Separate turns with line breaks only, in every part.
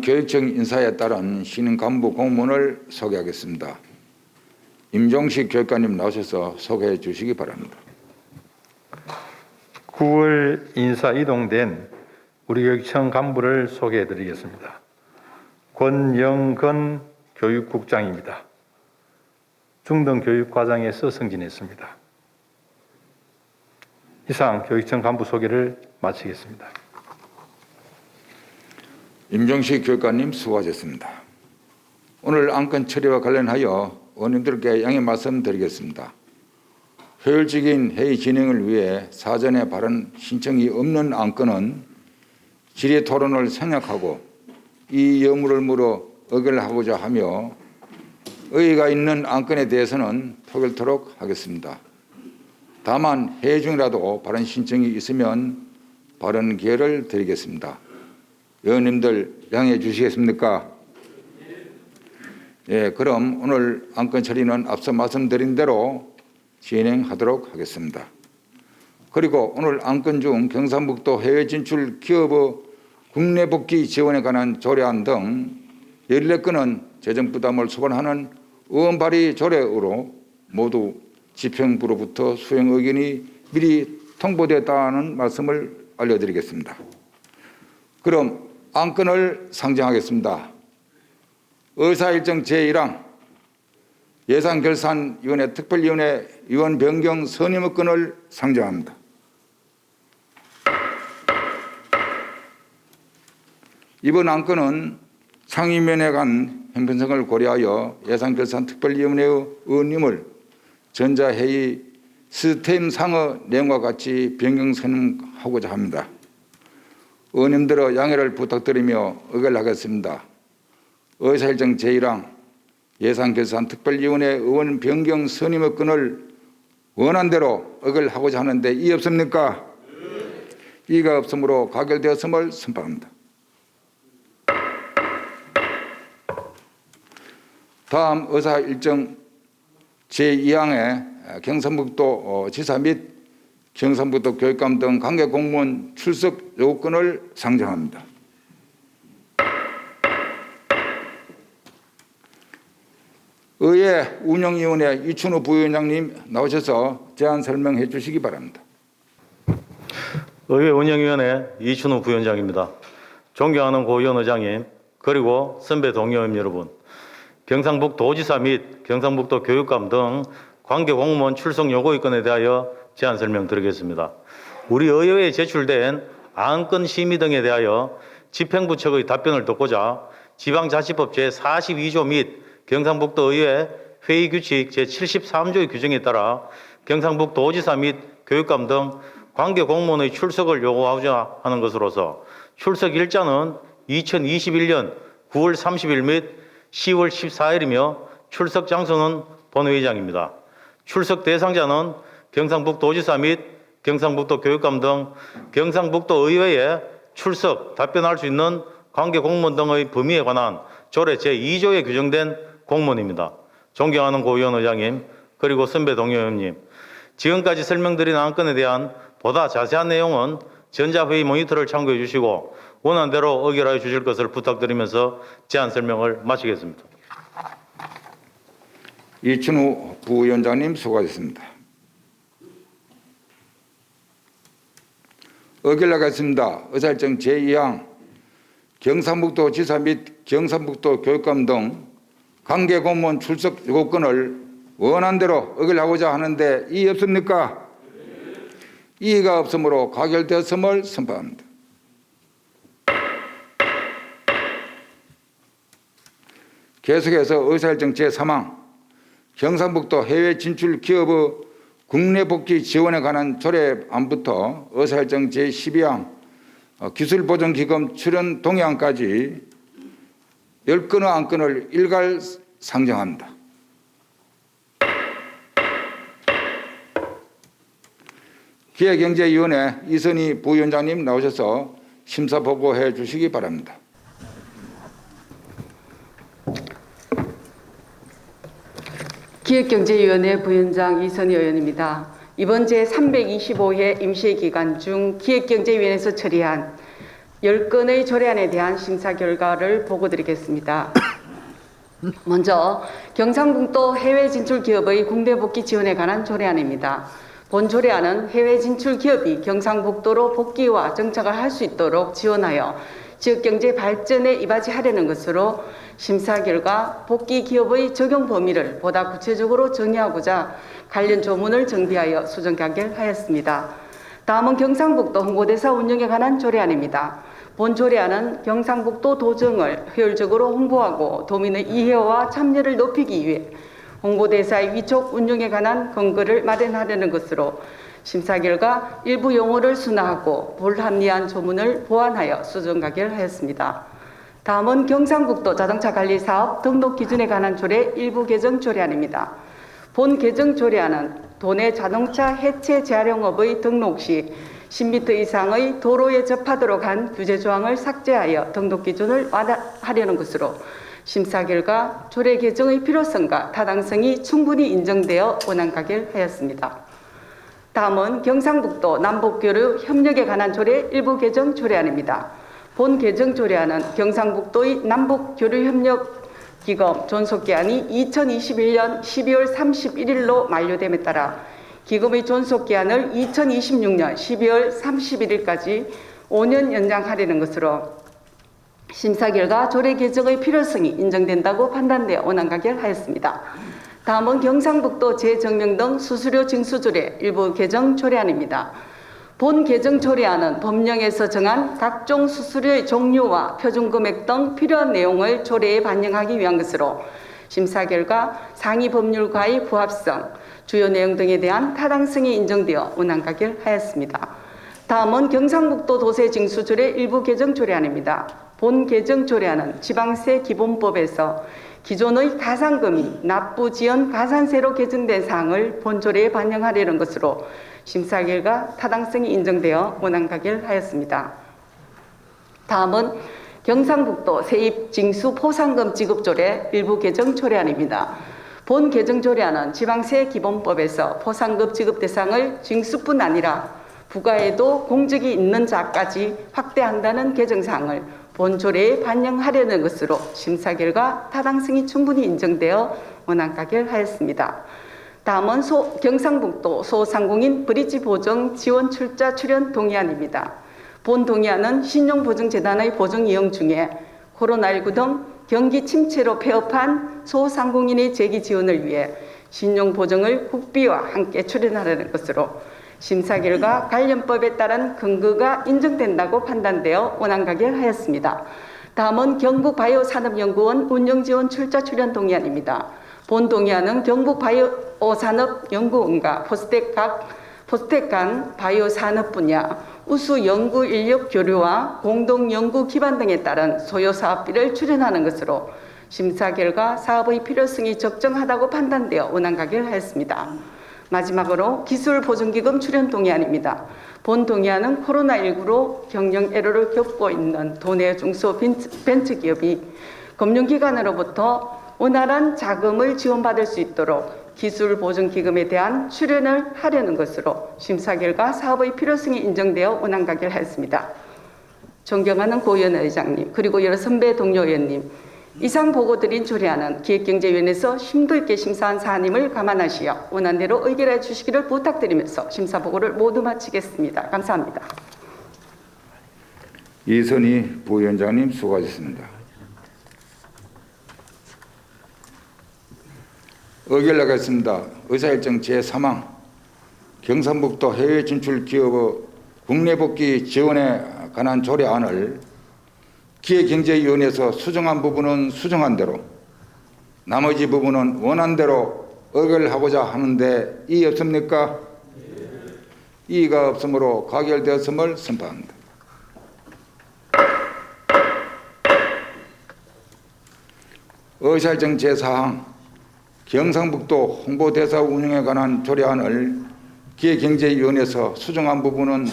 계획적 인사에 따른 신임 간부 공무원을 소개하겠습니다. 임종식 교육관님 나오셔서 소개해 주시기 바랍니다.
9월 인사 이동된 우리 교육청 간부를 소개해 드리겠습니다. 권영건 교육국장입니다. 중등교육과장에서 승진했습니다. 이상 교육청 간부 소개를 마치겠습니다.
임종식 교육관님 수고하셨습니다. 오늘 안건 처리와 관련하여 의원님들께 양해 말씀드리겠습니다. 효율적인 회의 진행을 위해 사전에 발언 신청이 없는 안건은 질의 토론을 생략하고 이 여부를 물어 의결하고자 하며 의의가 있는 안건에 대해서는 표결토록 하겠습니다. 다만 회의 중이라도 발언 신청이 있으면 발언 기회를 드리겠습니다. 의원님들 양해해 주시겠습니까? 예, 그럼 오늘 안건 처리는 앞서 말씀드린 대로 진행하도록 하겠습니다. 그리고 오늘 안건 중 경상북도 해외 진출 기업의 국내 복귀 지원에 관한 조례안 등 14건은 재정 부담을 소반하는 의원 발의 조례로 모두 집행부로부터 수행 의견이 미리 통보됐다는 말씀을 알려드리겠습니다. 그럼 안건을 상정하겠습니다. 의사일정 제1항 예산결산위원회 특별위원회 위원 변경 선임의 건을 상정합니다. 이번 안건은 상임위원회 간 형편성을 고려하여 예산결산특별위원회의 의원님을 전자회의 시스템상의 내용과 같이 변경 선임하고자 합니다. 의원님들의 양해를 부탁드리며 의결하겠습니다. 의사일정 제1항 예산결산특별위원회 의원 변경 선임의 건을 원한 대로 의결하고자 하는데 이의 없습니까? 이의가 없으므로 가결되었음을 선포합니다. 다음 의사일정 제2항에 경상북도 지사 및 경상북도 교육감 등 관계 공무원 출석 요건을 상정합니다. 의회 운영위원회 이춘우 부위원장님 나오셔서 제안 설명해 주시기 바랍니다.
의회 운영위원회 이춘우 부위원장입니다. 존경하는 고위원 의장님, 그리고 선배 동료님 여러분, 경상북도지사 및 경상북도 교육감 등 관계 공무원 출석 요구 건에 대하여 제안 설명드리겠습니다. 우리 의회에 제출된 안건 심의 등에 대하여 집행부 측의 답변을 듣고자 지방자치법 제42조 및 경상북도 의회 회의규칙 제73조의 규정에 따라 경상북도지사 및 교육감 등 관계 공무원의 출석을 요구하고자 하는 것으로서 출석 일자는 2021년 9월 30일 및 10월 14일이며 출석 장소는 본회의장입니다. 출석 대상자는 경상북도지사 및 경상북도 교육감 등 경상북도 의회에 출석, 답변할 수 있는 관계 공무원 등의 범위에 관한 조례 제2조에 규정된 공무원입니다. 존경하는 고위원 의장님, 그리고 선배 동료 의원님, 지금까지 설명드린 안건에 대한 보다 자세한 내용은 전자회의 모니터를 참고해 주시고 원하는 대로 의결하여 주실 것을 부탁드리면서 제안 설명을 마치겠습니다.
이춘우 부위원장님 수고하셨습니다. 의결하겠습니다. 의사일정 제2항 경상북도 지사 및 경상북도 교육감 등 관계 공무원 출석 요건을 원한 대로 의결하고자 하는데 이의 없습니까? 이의가 없으므로 가결되었음을 선포합니다. 계속해서 의사일정 제3항 경상북도 해외 진출 기업의 국내 복귀 지원에 관한 조례안부터 의사일정 제12항 기술보전기금 출연 동의안까지 10건의 안건을 일괄 상정합니다. 기획경제위원회 이선희 부위원장님 나오셔서 심사 보고해 주시기 바랍니다.
기획경제위원회 부위원장 이선희 의원입니다. 이번 제325회 임시기간 중 기획경제위원회에서 처리한 10건의 조례안에 대한 심사 결과를 보고드리겠습니다. 먼저 경상북도 해외 진출 기업의 국내 복귀 지원에 관한 조례안입니다. 본 조례안은 해외 진출 기업이 경상북도로 복귀와 정착을 할 수 있도록 지원하여 지역경제 발전에 이바지하려는 것으로 심사 결과 복귀 기업의 적용 범위를 보다 구체적으로 정의하고자 관련 조문을 정비하여 수정 가결하였습니다. 다음은 경상북도 홍보대사 운영에 관한 조례안입니다. 본 조례안은 경상북도 도정을 효율적으로 홍보하고 도민의 이해와 참여를 높이기 위해 홍보대사의 위촉 운영에 관한 근거를 마련하려는 것으로 심사 결과 일부 용어를 순화하고 불합리한 조문을 보완하여 수정 가결하였습니다. 다음은 경상북도 자동차관리사업 등록 기준에 관한 조례 일부 개정 조례안입니다. 본 개정 조례안은 도내 자동차 해체 재활용업의 등록 시 10m 이상의 도로에 접하도록 한 규제 조항을 삭제하여 등록 기준을 완화하려는 것으로 심사 결과 조례 개정의 필요성과 타당성이 충분히 인정되어 원안 가결하였습니다. 다음은 경상북도 남북교류 협력에 관한 조례 일부 개정 조례안입니다. 본 개정 조례안은 경상북도의 남북교류협력기금 존속기한이 2021년 12월 31일로 만료됨에 따라 기금의 존속기한을 2026년 12월 31일까지 5년 연장하려는 것으로 심사 결과 조례 개정의 필요성이 인정된다고 판단되어 원안 가결하였습니다. 다음은 경상북도 재정명 등 수수료 징수 조례 일부 개정 조례안입니다. 본 개정 조례안은 법령에서 정한 각종 수수료의 종류와 표준금액 등 필요한 내용을 조례에 반영하기 위한 것으로 심사 결과 상위 법률과의 부합성, 주요 내용 등에 대한 타당성이 인정되어 원안 가결하였습니다. 다음은 경상북도 도세징수조례 일부 개정 조례안입니다. 본 개정 조례안은 지방세 기본법에서 기존의 가산금이 납부지연 가산세로 개정된 사항을 본 조례에 반영하려는 것으로 심사 결과 타당성이 인정되어 원안 가결하였습니다. 다음은 경상북도 세입징수 포상금 지급조례 일부 개정 조례안입니다. 본 개정 조례안은 지방세 기본법에서 포상금 지급 대상을 징수뿐 아니라 부가에도 공적이 있는 자까지 확대한다는 개정사항을 본 조례에 반영하려는 것으로 심사 결과 타당성이 충분히 인정되어 원안 가결하였습니다. 다음은 경상북도 소상공인 브릿지 보정 지원 출자 출연 동의안입니다. 본 동의안은 신용보증재단의 보증 이용 중에 코로나19 등 경기 침체로 폐업한 소상공인의 재기 지원을 위해 신용보증을 국비와 함께 출연하려는 것으로 심사 결과 관련법에 따른 근거가 인정된다고 판단되어 원안 가결하였습니다. 다음은 경북바이오산업연구원 운영지원 출자 출연 동의안입니다. 본 동의안은 경북바이오산업연구원과 포스텍 간 바이오산업 분야 우수 연구 인력 교류와 공동 연구 기반 등에 따른 소요 사업비를 출연하는 것으로 심사 결과 사업의 필요성이 적정하다고 판단되어 원안 가결하였습니다. 마지막으로 기술보증기금 출연 동의안입니다. 본 동의안은 코로나19로 경영 애로를 겪고 있는 도내 중소벤처기업이 금융기관으로부터 원활한 자금을 지원받을 수 있도록 기술보증기금에 대한 출연을 하려는 것으로 심사 결과 사업의 필요성이 인정되어 원안 가결하였습니다. 존경하는 고위원 의장님 그리고 여러 선배 동료 의원님, 이상 보고드린 조례안은 기획경제위원회에서 심도 있게 심사한 사안임을 감안하시어 원안대로 의결해 주시기를 부탁드리면서 심사 보고를 모두 마치겠습니다. 감사합니다.
이선희 부위원장님 수고하셨습니다. 의결 나가겠습니다. 의사일정 제3항 경상북도 해외 진출 기업의 국내 복귀 지원에 관한 조례안을 기획경제위원회에서 수정한 부분은 수정한 대로 나머지 부분은 원안대로 의결하고자 하는데 이의 없습니까? 이의가 없으므로 가결되었음을 선포합니다. 의사일정 제4항 경상북도 홍보대사 운영에 관한 조례안을 기획경제위원회에서 수정한 부분은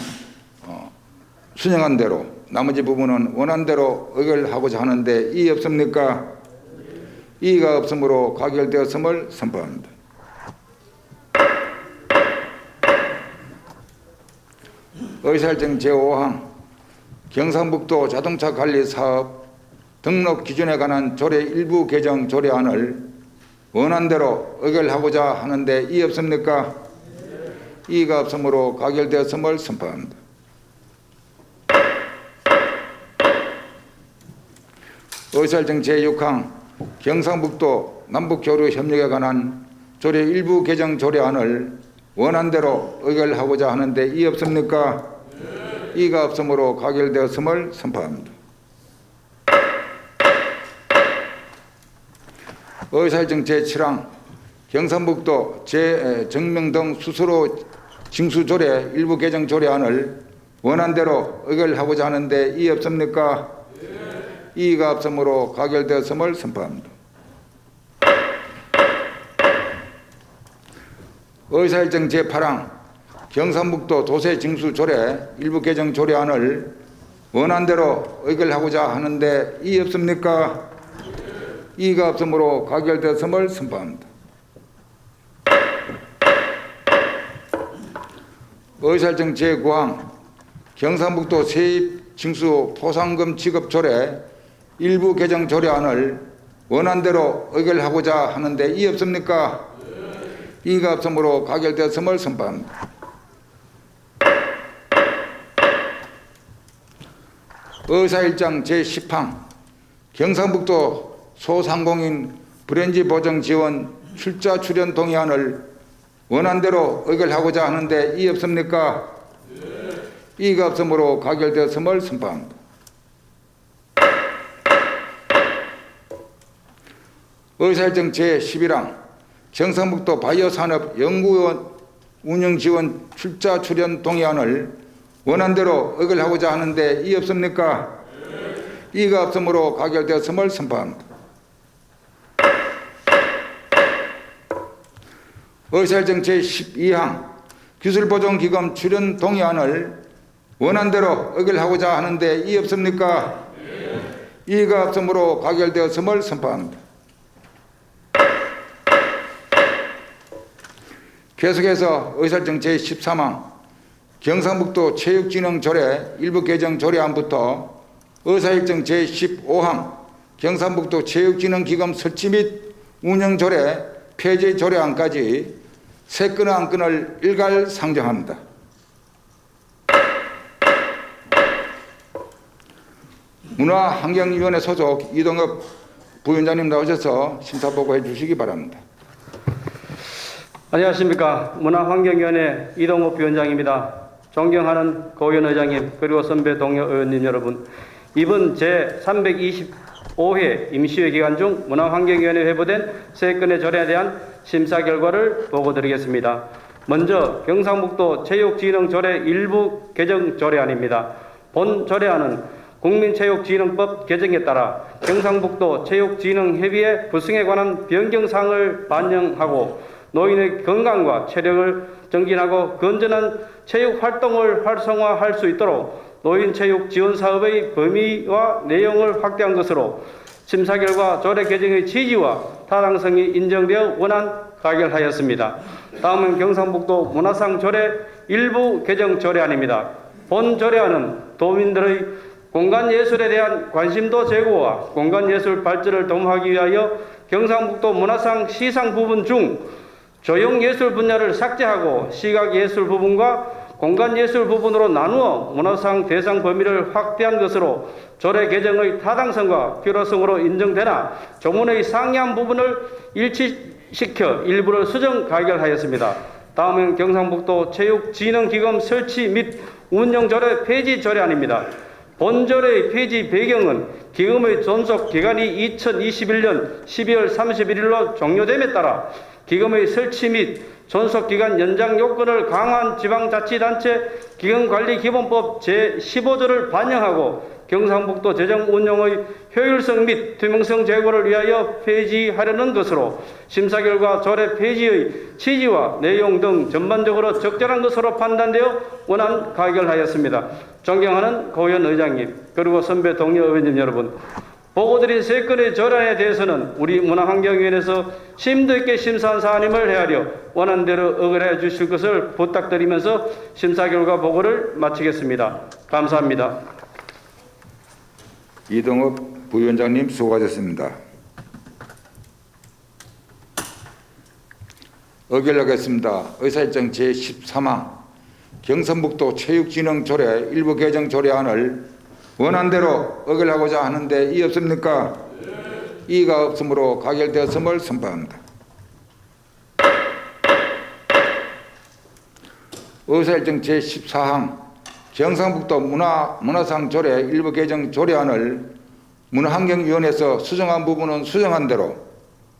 수정한 대로 나머지 부분은 원안대로 의결하고자 하는데 이의 없습니까? 이의가 없으므로 가결되었음을 선포합니다. 의사일정 제5항 경상북도 자동차 관리 사업 등록 기준에 관한 조례 일부 개정 조례안을 원안대로 의결하고자 하는데 이의 없습니까? 이의가 없으므로 가결되었음을 선포합니다. 의사일정 제6항 경상북도 남북교류 협력에 관한 조례 일부 개정 조례안을 원안대로 의결하고자 하는데 이의 없습니까? 이의가 없으므로 가결되었음을 선포합니다. 의사일정 제7항 경상북도 재정명 등 수수료 징수 조례 일부 개정 조례안을 원안대로 의결하고자 하는데 이의 없습니까? 이의가 없으므로 가결되었음을 선포합니다. 의사일정 제8항 경상북도 도세징수조례 일부 개정 조례안을 원안대로 의결하고자 하는데 이의 없습니까? 이의가 없으므로 가결되었음을 선포합니다. 의사일정 제9항 경상북도 세입 징수 포상금 지급 조례 일부 개정 조례안을 원안대로 의결하고자 하는데 이의 없습니까? 이의가 없으므로 가결되었음을 선포합니다. 의사일정 제10항 경상북도 소상공인 브랜드 보정 지원 출자 출연 동의안을 원안대로 의결하고자 하는데 이의 없습니까? 이의가 없으므로 가결되었음을 선포합니다. 의사일정 제11항 경상북도 바이오산업 연구원 운영지원 출자 출연 동의안을 원안대로 의결하고자 하는데 이의 없습니까? 이의가 없으므로 가결되었음을 선포합니다. 의사일정 제12항 기술보존기금 출연 동의안을 원안대로 의결하고자 하는데 이의 없습니까? 이의가 없으므로 가결되었음을 선포합니다. 계속해서 의사일정 제13항 경상북도 체육진흥조례 일부 개정 조례안부터 의사일정 제15항 경상북도 체육진흥기금 설치 및 운영조례 폐지 조례안까지 세 건의 안건을 일괄 상정합니다. 문화환경위원회 소속 이동엽 부위원장님 나오셔서 심사보고해 주시기 바랍니다.
안녕하십니까. 문화환경위원회 이동욱 위원장입니다. 존경하는 고위원 의장님 그리고 선배 동료 의원님 여러분, 이번 제325회 임시회 기간 중 문화환경위원회에 회부된 세 건의 조례에 대한 심사 결과를 보고드리겠습니다. 먼저 경상북도 체육진흥조례 일부 개정 조례안입니다. 본 조례안은 국민체육진흥법 개정에 따라 경상북도 체육진흥협의회 구성에 관한 변경사항을 반영하고 노인의 건강과 체력을 정진하고 건전한 체육활동을 활성화할 수 있도록 노인체육 지원사업의 범위와 내용을 확대한 것으로 심사 결과 조례 개정의 취지와 타당성이 인정되어 원안 가결하였습니다. 다음은 경상북도 문화상 조례 일부 개정 조례안입니다. 본 조례안은 도민들의 공간예술에 대한 관심도 제고와 공간예술 발전을 도모하기 위하여 경상북도 문화상 시상 부분 중 조형예술 분야를 삭제하고 시각예술 부분과 공간예술 부분으로 나누어 문화상 대상 범위를 확대한 것으로 조례 개정의 타당성과 필요성으로 인정되나 조문의 상이한 부분을 일치시켜 일부를 수정 가결하였습니다. 다음은 경상북도 체육진흥기금 설치 및 운영조례 폐지 조례안입니다. 본 조례의 폐지 배경은 기금의 존속 기간이 2021년 12월 31일로 종료됨에 따라 기금의 설치 및 존속기간 연장 요건을 강화한 지방자치단체 기금관리기본법 제15조를 반영하고 경상북도 재정 운영의 효율성 및 투명성 제고를 위하여 폐지하려는 것으로 심사 결과 조례 폐지의 취지와 내용 등 전반적으로 적절한 것으로 판단되어 원안 가결하였습니다. 존경하는 고위원 의장님 그리고 선배 동료 의원님 여러분, 보고드린 세 건의 조례안에 대해서는 우리 문화환경위원회에서 심도 있게 심사한 사안임을 헤아려 원안대로 의결해 주실 것을 부탁드리면서 심사 결과 보고를 마치겠습니다. 감사합니다.
이동욱 부위원장님 수고하셨습니다. 의결하겠습니다. 의사일정 제13항 경상북도 체육진흥조례 일부 개정 조례안을 원안대로 의결하고자 하는데 이의 없습니까? 이의가 없으므로 가결되었음을 선포합니다. 의사일정 제14항 경상북도 문화상 조례 일부 개정 조례안을 문화환경위원회에서 수정한 부분은 수정한 대로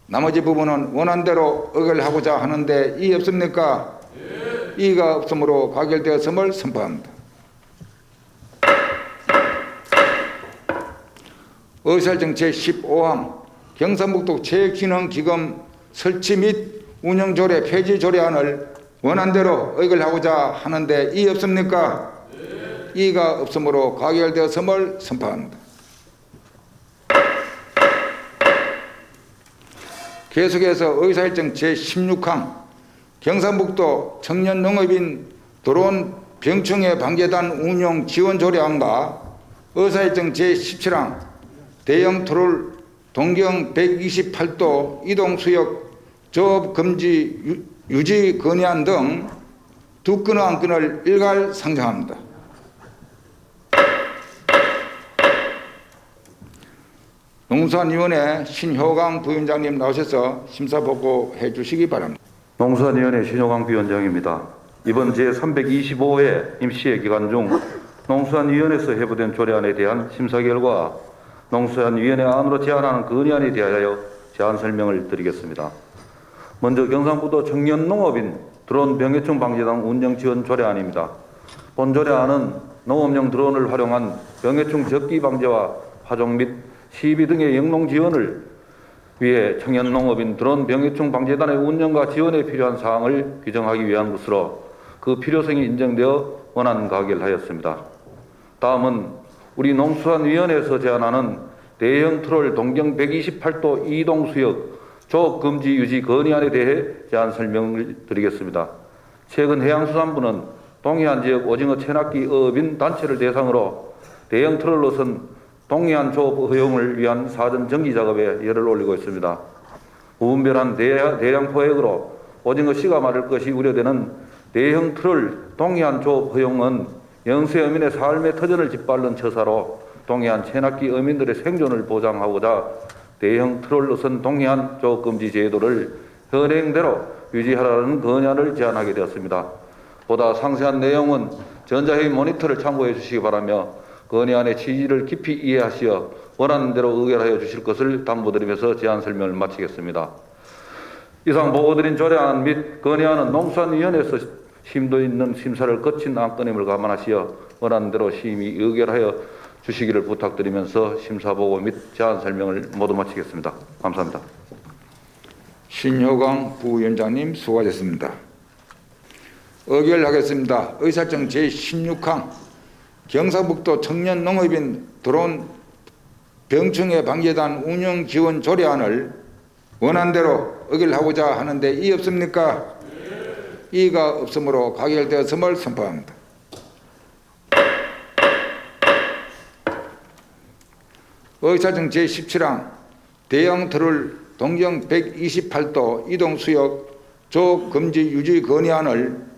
나머지 부분은 원안대로 의결하고자 하는데 이의 없습니까? 이의가 없으므로 가결되었음을 선포합니다. 의사일정 제15항 경상북도 체육진흥기금 설치 및 운영조례 폐지 조례안을 원안대로 의결하고자 하는데 이의 없습니까? 이의가 없으므로 가결되었음을 선포합니다. 계속해서 의사일정 제16항 경상북도 청년농업인 드론 병충해 방재단 운영 지원 조례안과 의사일정 제17항 대형 트롤 동경 128도 이동수역 조업 금지 유지 건의안 등 두 건의 안건을 일괄 상정합니다. 농수산위원회 신효강 부위원장님 나오셔서 심사 보고해 주시기 바랍니다.
농수산위원회 신효강 부위원장입니다. 이번 제325회 임시회 기간 중 농수산위원회에서 회부된 조례안에 대한 심사 결과 농수산위원회 안으로 제안하는 건의안에 대하여 제안 설명을 드리겠습니다. 먼저 경상북도 청년농업인 드론 병해충 방지단 운영 지원 조례안입니다. 본 조례안은 농업용 드론을 활용한 병해충 적기 방제와 파종 및 시비 등의 영농 지원을 위해 청년농업인 드론 병해충 방제단의 운영과 지원에 필요한 사항을 규정하기 위한 것으로 그 필요성이 인정되어 원안 가결하였습니다. 다음은 우리 농수산위원회에서 제안하는 대형 트롤 동경 128도 이동수역 조업 금지 유지 건의안에 대해 제안 설명을 드리겠습니다. 최근 해양수산부는 동해안 지역 오징어 체납기 어업인 단체를 대상으로 대형 트롤로선 동해안 조업 허용을 위한 사전 정기 작업에 열을 올리고 있습니다. 무분별한 대량 포획으로 오징어 씨가 마를 것이 우려되는 대형 트롤 동해안 조업 허용은 영세 어민의 삶의 터전을 짓밟는 처사로 동해안 체납기 어민들의 생존을 보장하고자 대형 트롤로선 동해안 조업 금지 제도를 현행대로 유지하라는 건의안을 제안하게 되었습니다. 보다 상세한 내용은 전자회의 모니터를 참고해 주시기 바라며 건의안의 취지를 깊이 이해하시어 원하는 대로 의결하여 주실 것을 당부드리면서 제안 설명을 마치겠습니다. 이상 보고드린 조례안 및 건의안은 농수산위원회에서 심도 있는 심사를 거친 안건임을 감안하시어 원하는 대로 심의 의결하여 주시기를 부탁드리면서 심사보고 및 제안 설명을 모두 마치겠습니다. 감사합니다.
신효강 부위원장님 수고하셨습니다. 의결하겠습니다. 의사일정 제16항 경상북도 청년농업인 드론 병충해 방재단 운영 지원 조례안을 원안대로 의결하고자 하는데 이의 없습니까? 이의가 없으므로 가결되었음을 선포합니다. 의사일정 제17항 대형 트롤 동경 128도 이동수역 조업 금지 유지 건의안을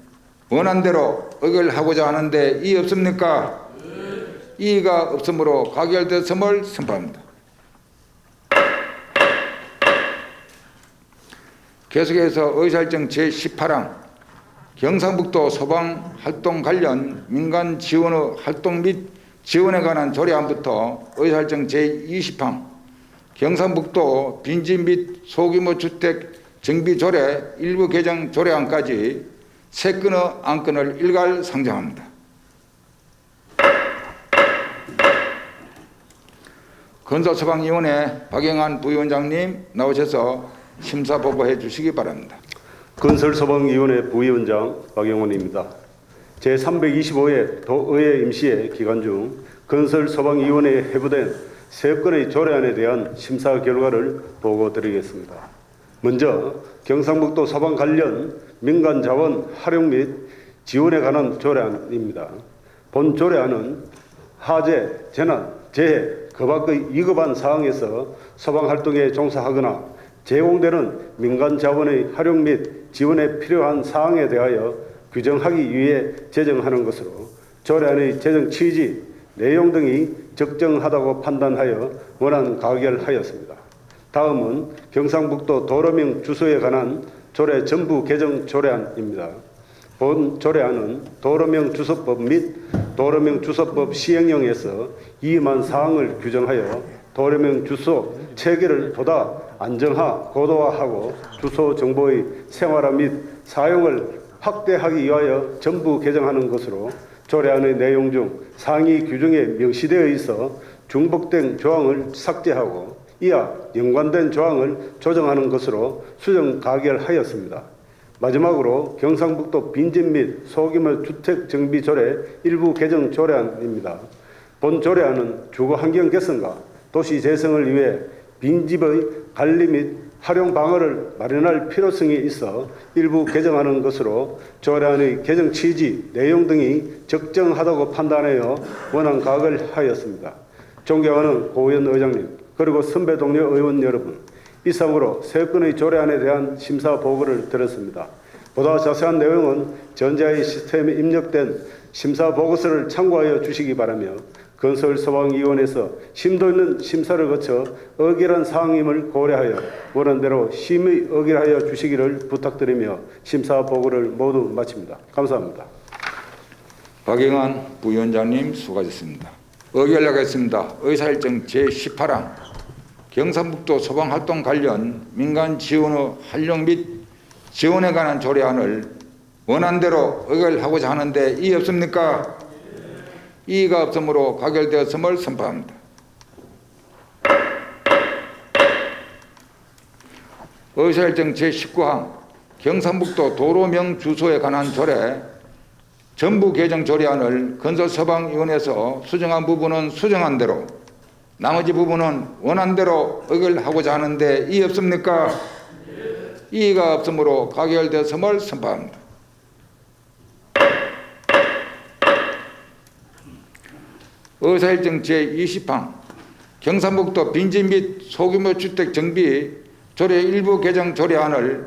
원안대로 의결하고자 하는데 이의 없습니까? 이의가 없으므로 가결되었음을 선포합니다. 계속해서 의사일정 제18항 경상북도 소방활동 관련 민간 지원의 활동 및 지원에 관한 조례안부터 의사일정 제20항 경상북도 빈집 및 소규모 주택 정비 조례 일부 개정 조례안까지 세 건의 안건을 일괄 상정합니다. 건설소방위원회 박영환 부위원장님 나오셔서 심사 보고해 주시기 바랍니다.
건설소방위원회 부위원장 박영원입니다. 제325회 도의회 임시회 기간 중 건설소방위원회에 회부된 3건의 조례안에 대한 심사 결과를 보고드리겠습니다. 먼저 경상북도 소방 관련 민간 자원 활용 및 지원에 관한 조례안입니다. 본 조례안은 화재, 재난, 재해, 그 밖의 위급한 상황에서 소방활동에 종사하거나 제공되는 민간 자원의 활용 및 지원에 필요한 사항에 대하여 규정하기 위해 제정하는 것으로 조례안의 제정 취지, 내용 등이 적정하다고 판단하여 원안 가결하였습니다. 다음은 경상북도 도로명 주소에 관한 조례 전부 개정 조례안입니다. 본 조례안은 도로명 주소법 및 도로명 주소법 시행령에서 위임한 사항을 규정하여 도로명 주소 체계를 보다 안정화, 고도화하고 주소 정보의 생활화 및 사용을 확대하기 위하여 전부 개정하는 것으로 조례안의 내용 중 상위 규정에 명시되어 있어 중복된 조항을 삭제하고 이와 연관된 조항을 조정하는 것으로 수정 가결하였습니다. 마지막으로 경상북도 빈집 및 소규모 주택 정비 조례 일부 개정 조례안입니다. 본 조례안은 주거 환경 개선과 도시 재생을 위해 빈집의 관리 및 활용 방안을 마련할 필요성이 있어 일부 개정하는 것으로 조례안의 개정 취지, 내용 등이 적정하다고 판단하여 원안 가결하였습니다. 존경하는 고의원 의장님, 그리고 선배 동료 의원 여러분, 이상으로 세 건의 조례안에 대한 심사 보고를 들었습니다. 보다 자세한 내용은 전자의 시스템에 입력된 심사 보고서를 참고하여 주시기 바라며 건설소방위원회에서 심도 있는 심사를 거쳐 의결한 사항임을 고려하여 원안대로 심의 의결하여 주시기를 부탁드리며 심사 보고를 모두 마칩니다. 감사합니다.
박영환 부위원장님 수고하셨습니다. 의결하겠습니다. 의사일정 제18항 경상북도 소방활동 관련 민간 지원의 활용 및 지원에 관한 조례안을 원안대로 의결하고자 하는데 이의 없습니까? 이의가 없으므로 가결되었음을 선포합니다. 의사일정 제19항 경상북도 도로명 주소에 관한 조례 전부 개정 조례안을 건설소방위원회에서 수정한 부분은 수정한 대로 나머지 부분은 원안대로 의결하고자 하는데 이의 없습니까? 이의가 없으므로 가결되었음을 선포합니다. 의사일정 제20항 경상북도 빈집 및 소규모 주택 정비 조례 일부 개정 조례안을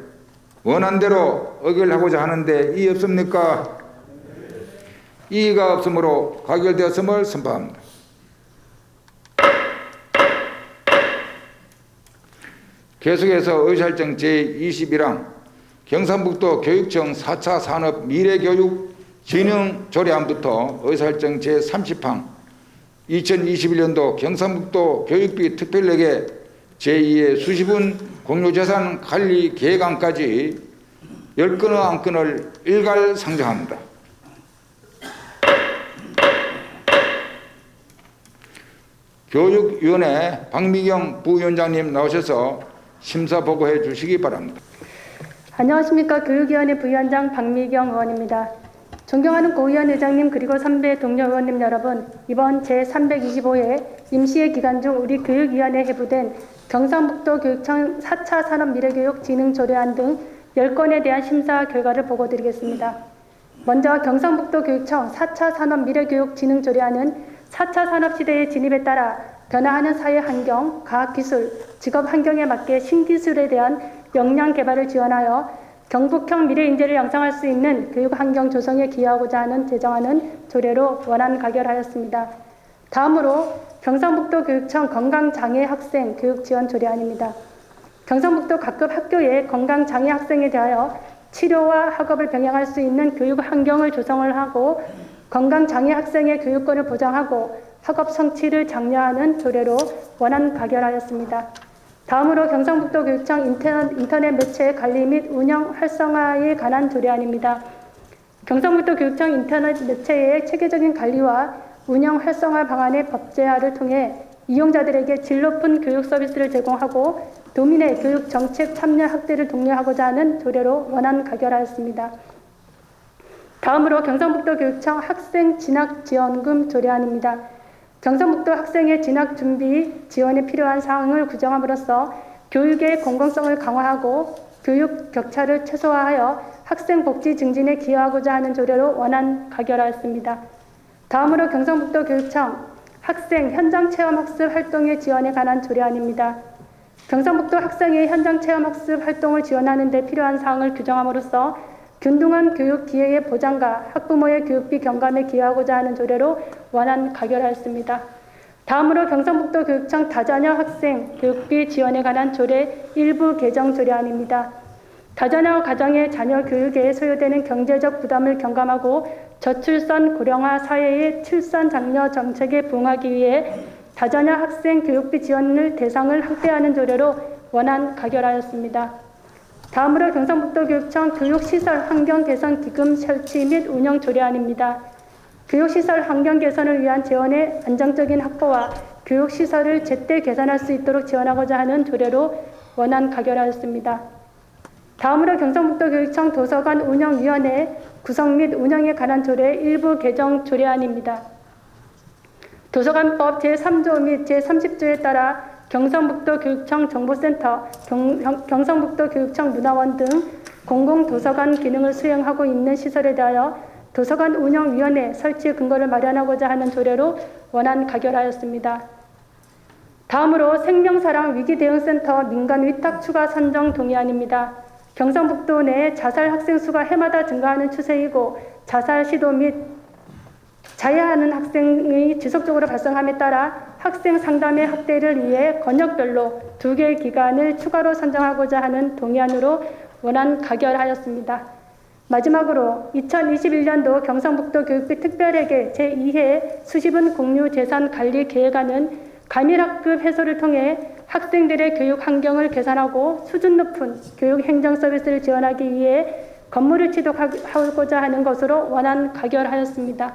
원안대로 의결하고자 하는데 이의 없습니까? 이의가 없으므로 가결되었음을 선포합니다. 계속해서 의사일정 제21항 경상북도 교육청 4차 산업 미래교육 진흥 조례안부터 의사일정 제30항 2021년도 경상북도 교육비 특별회계 제2의 수시분 공유재산 관리 계획안까지 10건의 안건을 일괄 상정합니다. 교육위원회 박미경 부위원장님 나오셔서 심사 보고해 주시기 바랍니다.
안녕하십니까. 교육위원회 부위원장 박미경 의원입니다. 존경하는 고의원 의장님 그리고 선배 동료 의원님 여러분, 이번 제325회 임시회 기간 중 우리 교육위원회에 회부된 경상북도 교육청 4차 산업미래교육 진흥조례안 등 10건에 대한 심사 결과를 보고드리겠습니다. 먼저 경상북도 교육청 4차 산업미래교육 진흥조례안은 4차 산업시대의 진입에 따라 변화하는 사회 환경, 과학기술, 직업 환경에 맞게 신기술에 대한 역량 개발을 지원하여 경북형 미래 인재를 양성할 수 있는 교육 환경 조성에 기여하고자 하는 제정하는 조례로 원안 가결하였습니다. 다음으로 경상북도 교육청 건강장애 학생 교육 지원 조례안입니다. 경상북도 각급 학교의 건강장애 학생에 대하여 치료와 학업을 병행할 수 있는 교육 환경을 조성을 하고 건강장애 학생의 교육권을 보장하고 학업 성취를 장려하는 조례로 원안 가결하였습니다. 다음으로 경상북도 교육청 인터넷 매체 관리 및 운영 활성화에 관한 조례안입니다. 경상북도 교육청 인터넷 매체의 체계적인 관리와 운영 활성화 방안의 법제화를 통해 이용자들에게 질 높은 교육 서비스를 제공하고 도민의 교육 정책 참여 확대를 독려하고자 하는 조례로 원안 가결하였습니다. 다음으로 경상북도 교육청 학생 진학 지원금 조례안입니다. 경상북도 학생의 진학 준비 지원에 필요한 사항을 규정함으로써 교육의 공공성을 강화하고 교육 격차를 최소화하여 학생 복지 증진에 기여하고자 하는 조례로 원안 가결하였습니다. 다음으로 경상북도 교육청 학생 현장 체험 학습 활동의 지원에 관한 조례안입니다. 경상북도 학생의 현장 체험 학습 활동을 지원하는 데 필요한 사항을 규정함으로써 균등한 교육 기회의 보장과 학부모의 교육비 경감에 기여하고자 하는 조례로 원안 가결하였습니다. 다음으로 경상북도 교육청 다자녀 학생 교육비 지원에 관한 조례 일부 개정 조례안입니다. 다자녀 가정의 자녀 교육에 소요되는 경제적 부담을 경감하고 저출산 고령화 사회의 출산 장려 정책에 부응하기 위해 다자녀 학생 교육비 지원을 대상을 확대하는 조례로 원안 가결하였습니다. 다음으로 경상북도 교육청 교육시설 환경 개선 기금 설치 및 운영 조례안입니다. 교육시설 환경 개선을 위한 재원의 안정적인 확보와 교육시설을 제때 개선할 수 있도록 지원하고자 하는 조례로 원안 가결하였습니다. 다음으로 경상북도 교육청 도서관 운영위원회 구성 및 운영에 관한 조례 일부 개정 조례안입니다. 도서관법 제3조 및 제30조에 따라 경상북도 교육청 정보센터, 경상북도 교육청 문화원 등 공공도서관 기능을 수행하고 있는 시설에 대하여 도서관 운영위원회 설치 근거를 마련하고자 하는 조례로 원안 가결하였습니다. 다음으로 생명사랑 위기대응센터 민간 위탁 추가 선정 동의안입니다. 경상북도 내 자살 학생 수가 해마다 증가하는 추세이고 자살 시도 및 자해하는 학생이 지속적으로 발생함에 따라 학생 상담의 확대를 위해 권역별로 2개의 기관을 추가로 선정하고자 하는 동의안으로 원안 가결하였습니다. 마지막으로 2021년도 경상북도 교육비 특별회계 제2회 수시분 공유재산관리계획안은 가밀학급 해소를 통해 학생들의 교육 환경을 개선하고 수준 높은 교육 행정 서비스를 지원하기 위해 건물을 취득하고자 하는 것으로 원안 가결하였습니다.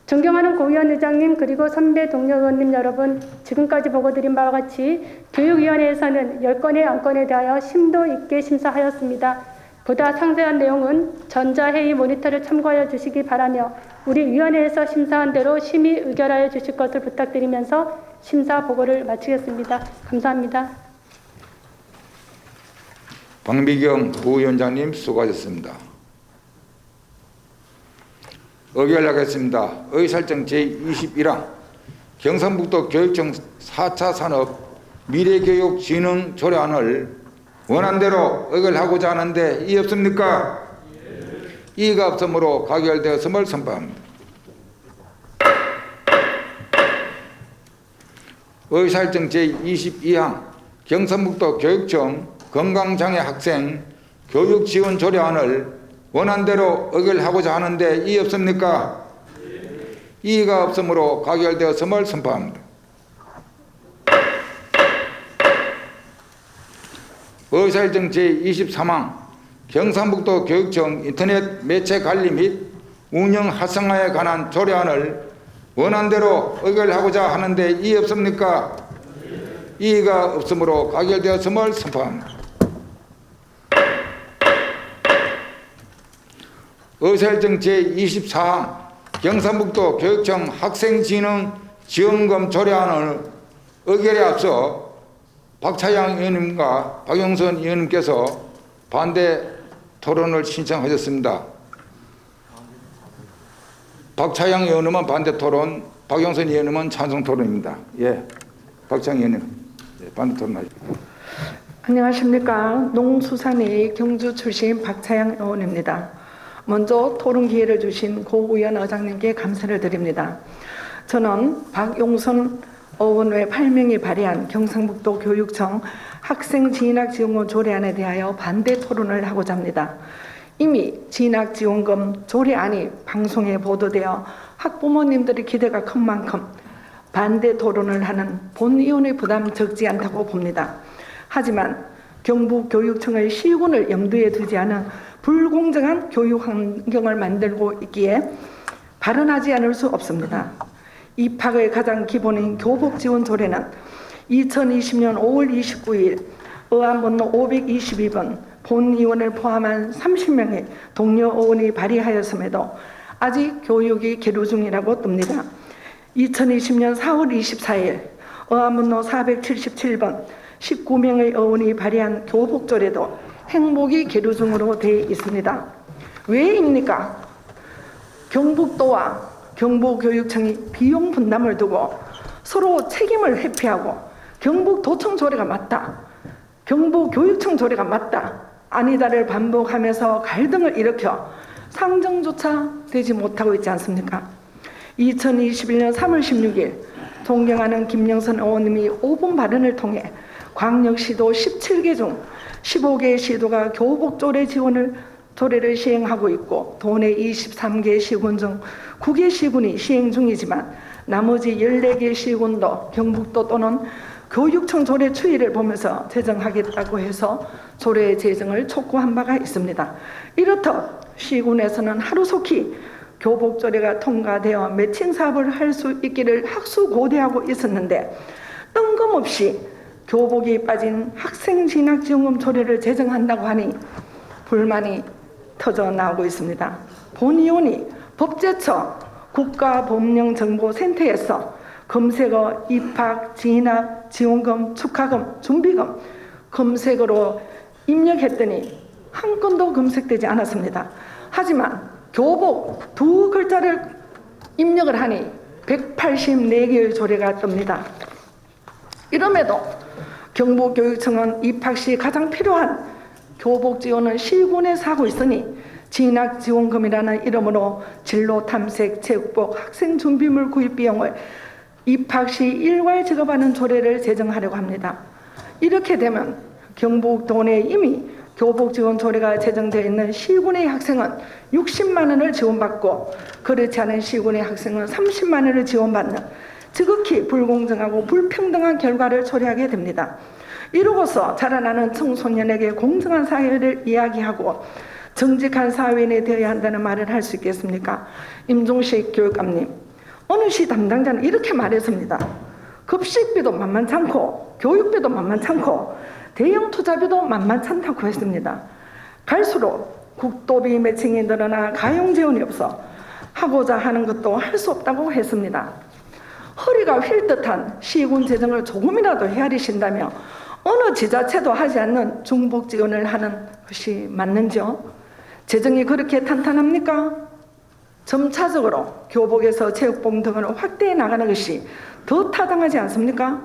존경하는 고위원 의장님 그리고 선배 동료 의원님 여러분, 지금까지 보고드린 바와 같이 교육위원회에서는 10건의 안건에 대하여 심도 있게 심사하였습니다. 보다 상세한 내용은 전자회의 모니터를 참고하여 주시기 바라며 우리 위원회에서 심사한 대로 심의 의결하여 주실 것을 부탁드리면서 심사 보고를 마치겠습니다. 감사합니다.
박미경 부위원장님 수고하셨습니다. 의결하겠습니다. 의사일정 제21항 경상북도 교육청 4차 산업 미래교육 진흥 조례안을 원안대로 의결하고자 하는데 이의 없습니까? 이의가 없으므로 가결되었음을 선포합니다. 의사일정 제22항 경상북도 교육청 건강장애 학생 교육지원 조례안을 원안대로 의결하고자 하는데 이의 없습니까? 이의가 없으므로 가결되었음을 선포합니다. 의사일정 제23항 경상북도 교육청 인터넷 매체 관리 및 운영 활성화에 관한 조례안을 원안대로 의결하고자 하는데 이의 없습니까? 이의가 없으므로 가결되었음을 선포합니다. 의사일정 제24항 경상북도 교육청 학생진흥 지원금 조례안을 의결에 앞서 박차양 의원님과 박영선 의원님께서 반대 토론을 신청하셨습니다. 박차양 의원님은 반대 토론, 박영선 의원님은 찬성 토론입니다. 예, 박차양 의원님, 반대 토론하십시오.
안녕하십니까. 농수산의 경주 출신 박차양 의원입니다. 먼저 토론 기회를 주신 고 의원 의장님께 감사를 드립니다. 저는 박용선 의원 외 8명이 발의한 경상북도 교육청 학생 진학지원금 조례안에 대하여 반대 토론을 하고자 합니다. 이미 진학지원금 조례안이 방송에 보도되어 학부모님들의 기대가 큰 만큼 반대 토론을 하는 본위원의 부담 적지 않다고 봅니다. 하지만 경북교육청의 시군을 염두에 두지 않은 불공정한 교육 환경을 만들고 있기에 발언하지 않을 수 없습니다. 입학의 가장 기본인 교복지원조례는 2020년 5월 29일 의안번호 522번 본의원을 포함한 30명의 동료 의원이 발의하였음에도 아직 교육이 계류 중이라고 뜹니다. 2020년 4월 24일 의안번호 477번 19명의 의원이 발의한 교복조례도 행복이 계류 중으로 되어 있습니다. 왜입니까? 경북도와 경북교육청이 비용 분담을 두고 서로 책임을 회피하고 경북도청 조례가 맞다, 경북교육청 조례가 맞다, 아니다를 반복하면서 갈등을 일으켜 상정조차 되지 못하고 있지 않습니까? 2021년 3월 16일 존경하는 김영선 의원님이 5분 발언을 통해 광역시도 17개 중 15개의 시도가 교복조례 조례를 시행하고 있고 도내 23개 시군 중 9개 시군이 시행 중이지만 나머지 14개 시군도 경북도 또는 교육청 조례 추이를 보면서 제정하겠다고 해서 조례 제정을 촉구한 바가 있습니다. 이렇듯 시군에서는 하루속히 교복조례가 통과되어 매칭 사업을 할 수 있기를 학수고대하고 있었는데 뜬금없이 교복이 빠진 학생 진학지원금 조례를 제정한다고 하니 불만이 터져 나오고 있습니다. 본 의원이 법제처 국가법령정보센터에서 검색어 입학, 진학, 지원금, 축하금, 준비금 검색어로 입력했더니 한 건도 검색되지 않았습니다. 하지만 교복 두 글자를 입력을 하니 184개의 조례가 뜹니다. 이럼에도 경북교육청은 입학 시 가장 필요한 교복 지원을 시군에서 하고 있으니 진학지원금이라는 이름으로 진로 탐색, 체육복, 학생 준비물 구입 비용을 입학 시 일괄 지급하는 조례를 제정하려고 합니다. 이렇게 되면 경북도 내에 이미 교복 지원 조례가 제정되어 있는 시군의 학생은 60만 원을 지원받고 그렇지 않은 시군의 학생은 30만 원을 지원받는 지극히 불공정하고 불평등한 결과를 초래하게 됩니다. 이로써 자라나는 청소년에게 공정한 사회를 이야기하고 정직한 사회인이 되어야 한다는 말을 할 수 있겠습니까? 임종식 교육감님, 어느 시 담당자는 이렇게 말했습니다. 급식비도 만만찮고 교육비도 만만찮고 대형 투자비도 만만찮다고 했습니다. 갈수록 국도비 매칭이 늘어나 가용 재원이 없어 하고자 하는 것도 할 수 없다고 했습니다. 허리가 휠 듯한 시군 재정을 조금이라도 헤아리신다며 어느 지자체도 하지 않는 중복 지원을 하는 것이 맞는지요? 재정이 그렇게 탄탄합니까? 점차적으로 교복에서 체육복 등을 확대해 나가는 것이 더 타당하지 않습니까?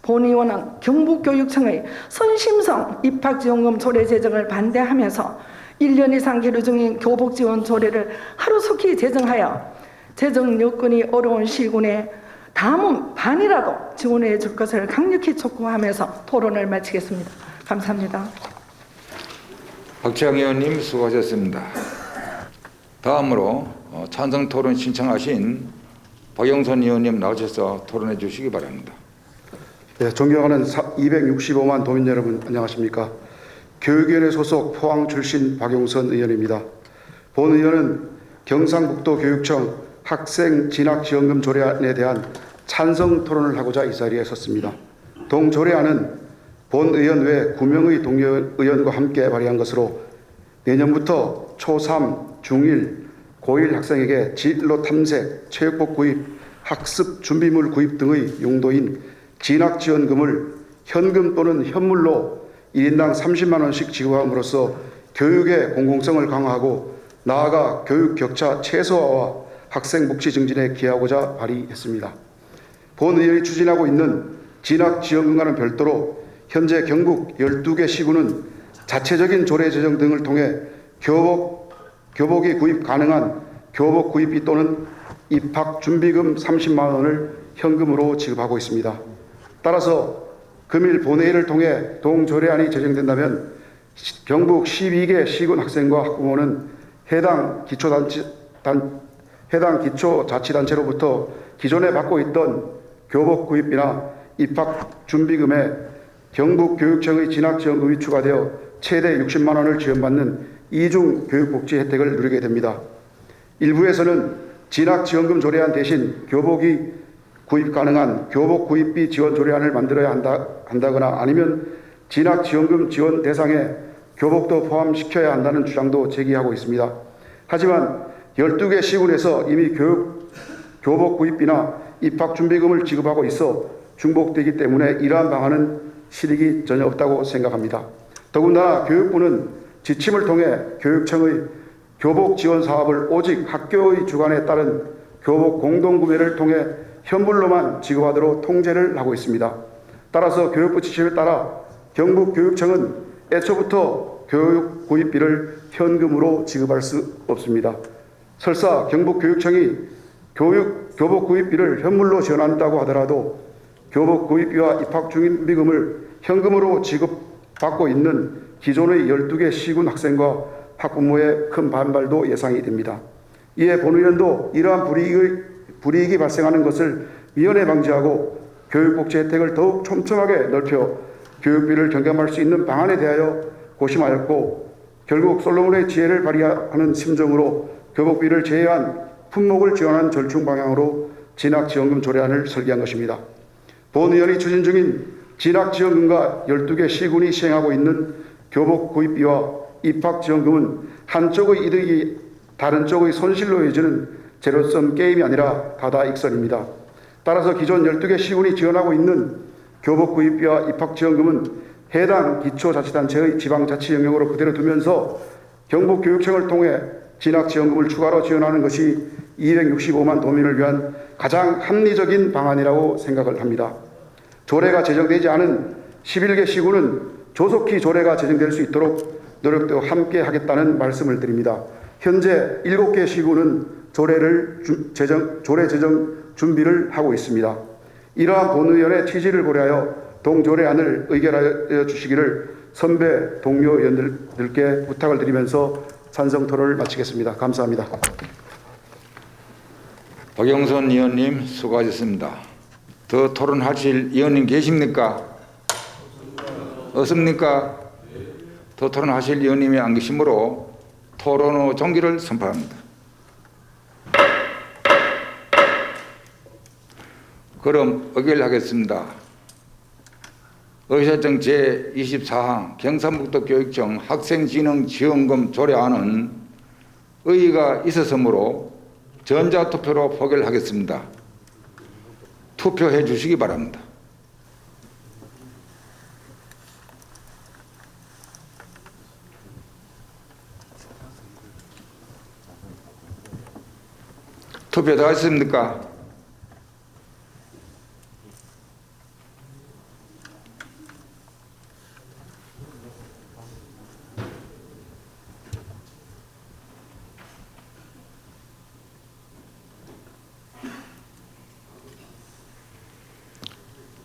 본 의원은 경북교육청의 선심성 입학지원금 조례 제정을 반대하면서 1년 이상 계류 중인 교복지원 조례를 하루속히 제정하여 재정 여건이 어려운 시군에 다음은 반이라도 지원해 줄 것을 강력히 촉구하면서 토론을 마치겠습니다. 감사합니다.
박지영 의원님 수고하셨습니다. 다음으로 찬성 토론 신청하신 박영선 의원님 나오셔서 토론해 주시기 바랍니다.
네, 존경하는 265만 도민 여러분 안녕하십니까? 교육위원회 소속 포항 출신 박용선 의원입니다. 본 의원은 경상북도 교육청 학생 진학지원금 조례안에 대한 찬성 토론을 하고자 이 자리에 섰습니다. 동 조례안은 본 의원 외 9명의 동료 의원과 함께 발의한 것으로 내년부터 초3, 중1, 고1 학생에게 진로 탐색, 체육복 구입, 학습 준비물 구입 등의 용도인 진학지원금을 현금 또는 현물로 1인당 30만 원씩 지급함으로써 교육의 공공성을 강화하고 나아가 교육 격차 최소화와 학생 묵시 증진에 기하고자 발의했습니다. 본 의원이 추진하고 있는 진학지원금과는 별도로 현재 경북 12개 시군은 자체적인 조례 제정 등을 통해 교복이 구입 가능한 교복 구입비 또는 입학 준비금 30만 원을 현금으로 지급하고 있습니다. 따라서 금일 본회의를 통해 동조례안이 제정된다면 경북 12개 시군 학생과 학부모는 해당 기초자치단체로부터 기존에 받고 있던 교복 구입비나 입학 준비금에 경북교육청의 진학지원금이 추가되어 최대 60만 원을 지원받는 이중 교육복지 혜택을 누리게 됩니다. 일부에서는 진학지원금 조례안 대신 교복이 구입 가능한 교복 구입비 지원 조례안을 만들어야 한다거나 아니면 진학지원금 지원 대상에 교복도 포함시켜야 한다는 주장도 제기하고 있습니다. 하지만 12개 시군에서 이미 교복 구입비나 입학준비금을 지급하고 있어 중복되기 때문에 이러한 방안은 실익이 전혀 없다고 생각합니다. 더군다나 교육부는 지침을 통해 교육청의 교복 지원 사업을 오직 학교의 주관에 따른 교복 공동구매를 통해 현물로만 지급하도록 통제를 하고 있습니다. 따라서 교육부 지침에 따라 경북교육청은 애초부터 교육 구입비를 현금으로 지급할 수 없습니다. 설사 경북교육청이 교복 구입비를 현물로 지원한다고 하더라도 교복 구입비와 입학 중임비금을 현금으로 지급받고 있는 기존의 12개 시군 학생과 학부모의 큰 반발도 예상이 됩니다. 이에 본 의원도 이러한 불이익이 발생하는 것을 미연에 방지하고 교육복지 혜택을 더욱 촘촘하게 넓혀 교육비를 경감할 수 있는 방안에 대하여 고심하였고 결국 솔로몬의 지혜를 발휘하는 심정으로 교복비를 제외한 품목을 지원하는 절충 방향으로 진학지원금 조례안을 설계한 것입니다. 본 의원이 추진 중인 진학지원금과 12개 시군이 시행하고 있는 교복 구입비와 입학지원금은 한쪽의 이득이 다른 쪽의 손실로 이어지는 제로섬 게임이 아니라 다다익선입니다. 따라서 기존 12개 시군이 지원하고 있는 교복 구입비와 입학지원금은 해당 기초자치단체의 지방자치 영역으로 그대로 두면서 경북교육청을 통해 진학지원금을 추가로 지원하는 것이 265만 도민을 위한 가장 합리적인 방안이라고 생각을 합니다. 조례가 제정되지 않은 11개 시군은 조속히 조례가 제정될 수 있도록 노력도 함께 하겠다는 말씀을 드립니다. 현재 7개 시군은 조례 제정 준비를 하고 있습니다. 이러한 본의원의 취지를 고려하여 동조례안을 의결하여 주시기를 선배 동료 의원들께 부탁을 드리면서 찬성 토론을 마치겠습니다. 감사합니다.
박영선 의원님 수고하셨습니다. 더 토론하실 의원님 계십니까? 없습니까? 더 토론하실 의원님이 안 계시므로 토론 후 종기를 선포합니다. 그럼 의결하겠습니다. 의사정 제24항 경상북도 교육청 학생진흥지원금 조례안은 의의가 있었으므로 전자투표로 포결하겠습니다. 투표해 주시기 바랍니다. 투표 다 했습니까?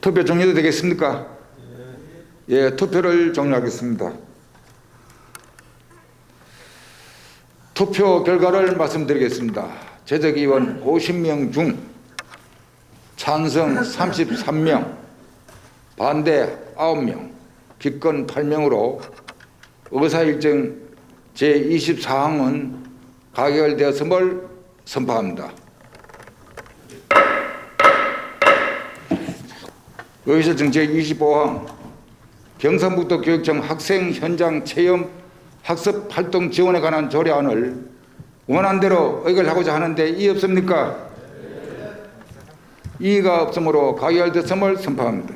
투표 종료도 되겠습니까? 예, 투표를 종료하겠습니다. 투표 결과를 말씀드리겠습니다. 제적의원 50명 중 찬성 33명, 반대 9명, 기권 8명으로 의사일정 제24항은 가결되었음을 선포합니다. 의사일정 제25항 경상북도 교육청 학생 현장 체험 학습 활동 지원에 관한 조례안을 원안대로 의결하고자 하는데 이의 없습니까? 이의가 없으므로 가결됐음을 선포합니다.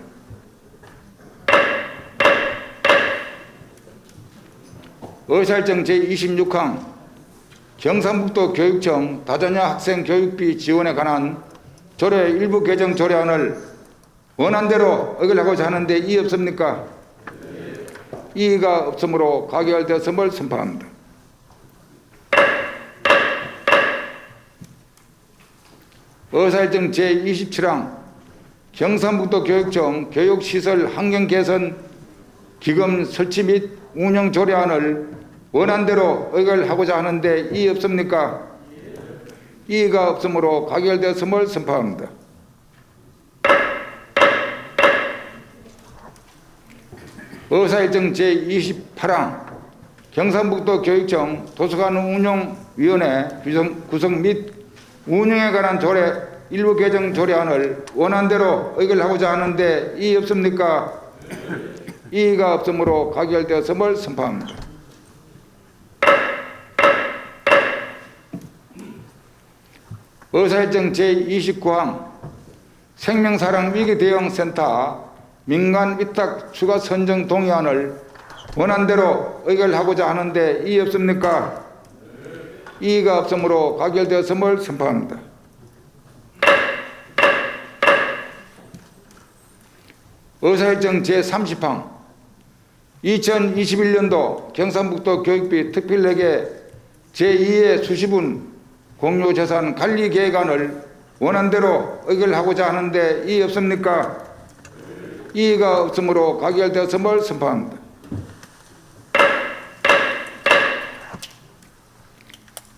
의사일정 제26항 경상북도 교육청 다자녀 학생 교육비 지원에 관한 조례 일부 개정 조례안을 원안대로 의결하고자 하는데 이의 없습니까? 이의가 없으므로 가결되었음을 선포합니다. 의사일정 제27항 경상북도 교육청 교육시설 환경개선 기금 설치 및 운영 조례안을 원안대로 의결하고자 하는데 이의 없습니까? 이의가 없으므로 가결되었음을 선포합니다. 의사일정 제28항 경상북도 교육청 도서관 운영위원회 구성 및 운영에 관한 조례 일부 개정 조례안을 원안대로 의결하고자 하는데 이의 없습니까? 이의가 없으므로 가결되었음을 선포합니다. 의사일정 제29항 생명사랑 위기대응센터 민간 위탁 추가 선정 동의안을 원안대로 의결하고자 하는데 이의 없습니까? 이의가 없으므로 가결되었음을 선포합니다. 의사일정 제30항 2021년도 경상북도 교육비 특별회계 제2의 수시분 공유재산 관리계획안을 원안대로 의결하고자 하는데 이의 없습니까? 이의가 없으므로 가결되었음을 선포합니다.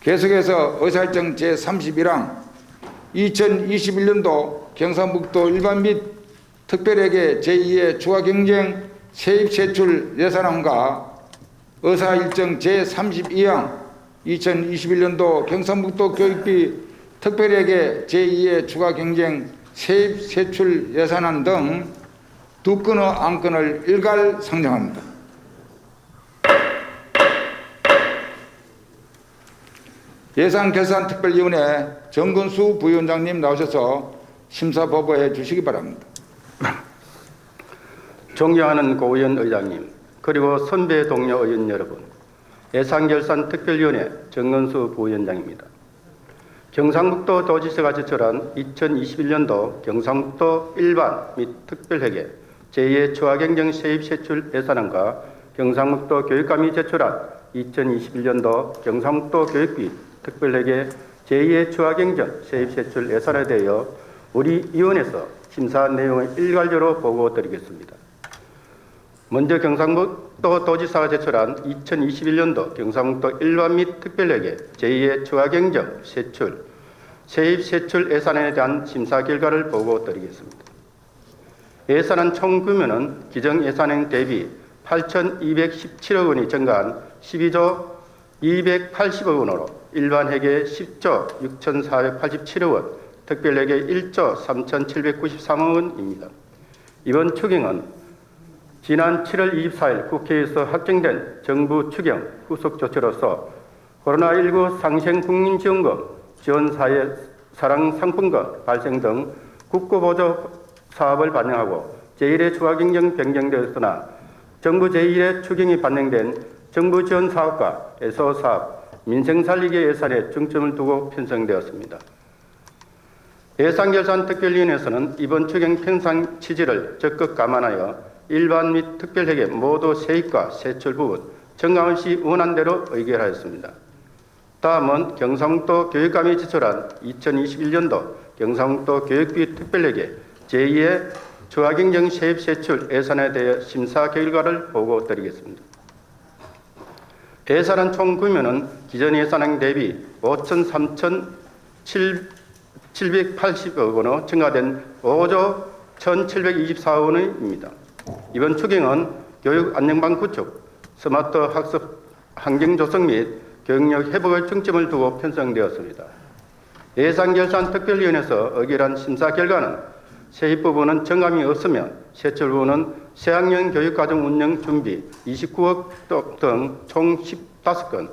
계속해서 의사일정 제31항 2021년도 경상북도 일반 및 특별회계 제2의 추가경쟁 세입세출 예산안과 의사일정 제32항 2021년도 경상북도 교육비 특별회계 제2의 추가경쟁 세입세출 예산안 등 두 건의 안건을 일괄 상정합니다. 예산결산특별위원회 정근수 부위원장님 나오셔서 심사보고해 주시기 바랍니다.
존경하는 고의원 의장님, 그리고 선배 동료 의원 여러분, 예산결산특별위원회 정근수 부위원장입니다. 경상북도 도지사가 제출한 2021년도 경상북도 일반 및 특별회계 제2의 추가경정 세입세출 예산안과 경상북도 교육감이 제출한 2021년도 경상북도 교육비 특별회계 제2의 추가경정 세입세출 예산에 대하여 우리 위원회에서 심사 내용을 일괄적으로 보고드리겠습니다. 먼저 경상북도 도지사가 제출한 2021년도 경상북도 일반 및 특별회계 제2의 추가경정 세입세출 예산에 대한 심사 결과를 보고드리겠습니다. 예산안 총 규모는 기정 예산행 대비 8,217억 원이 증가한 12조 280억 원으로 일반 회계 10조 6,487억 원, 특별회계 1조 3,793억 원입니다. 이번 추경은 지난 7월 24일 국회에서 확정된 정부 추경 후속 조치로서 코로나19 상생 국민지원금, 지원사회 사랑상품권 발생 등 국고보조 사업을 반영하고 제1의 추가경정 변경되었으나 정부 제1의 추경이 반영된 정부 지원 사업과 애소 사업, 민생살리기 예산에 중점을 두고 편성되었습니다. 예산결산특별위원회에서는 이번 추경 편성 취지를 적극 감안하여 일반 및 특별회계 모두 세입과 세출 부분 정감 없이 원안대로 의결하였습니다. 다음은 경상북도 교육감이 제출한 2021년도 경상북도 교육비 특별회계 제2의 추가경정 세입세출 예산에 대해 심사 결과를 보고드리겠습니다. 예산안 총 규모는 기존 예산안 대비 5,3,780억 원으로 증가된 5조 1,724억 원입니다. 이번 추경은 교육 안정망 구축, 스마트 학습 환경 조성 및 교육력 회복을 중점을 두고 편성되었습니다. 예산결산특별위원회에서 의결한 심사 결과는 세입 부분은 정감이 없으며 세출 부분은 새학년 교육과정 운영 준비 29억 등 총 15건,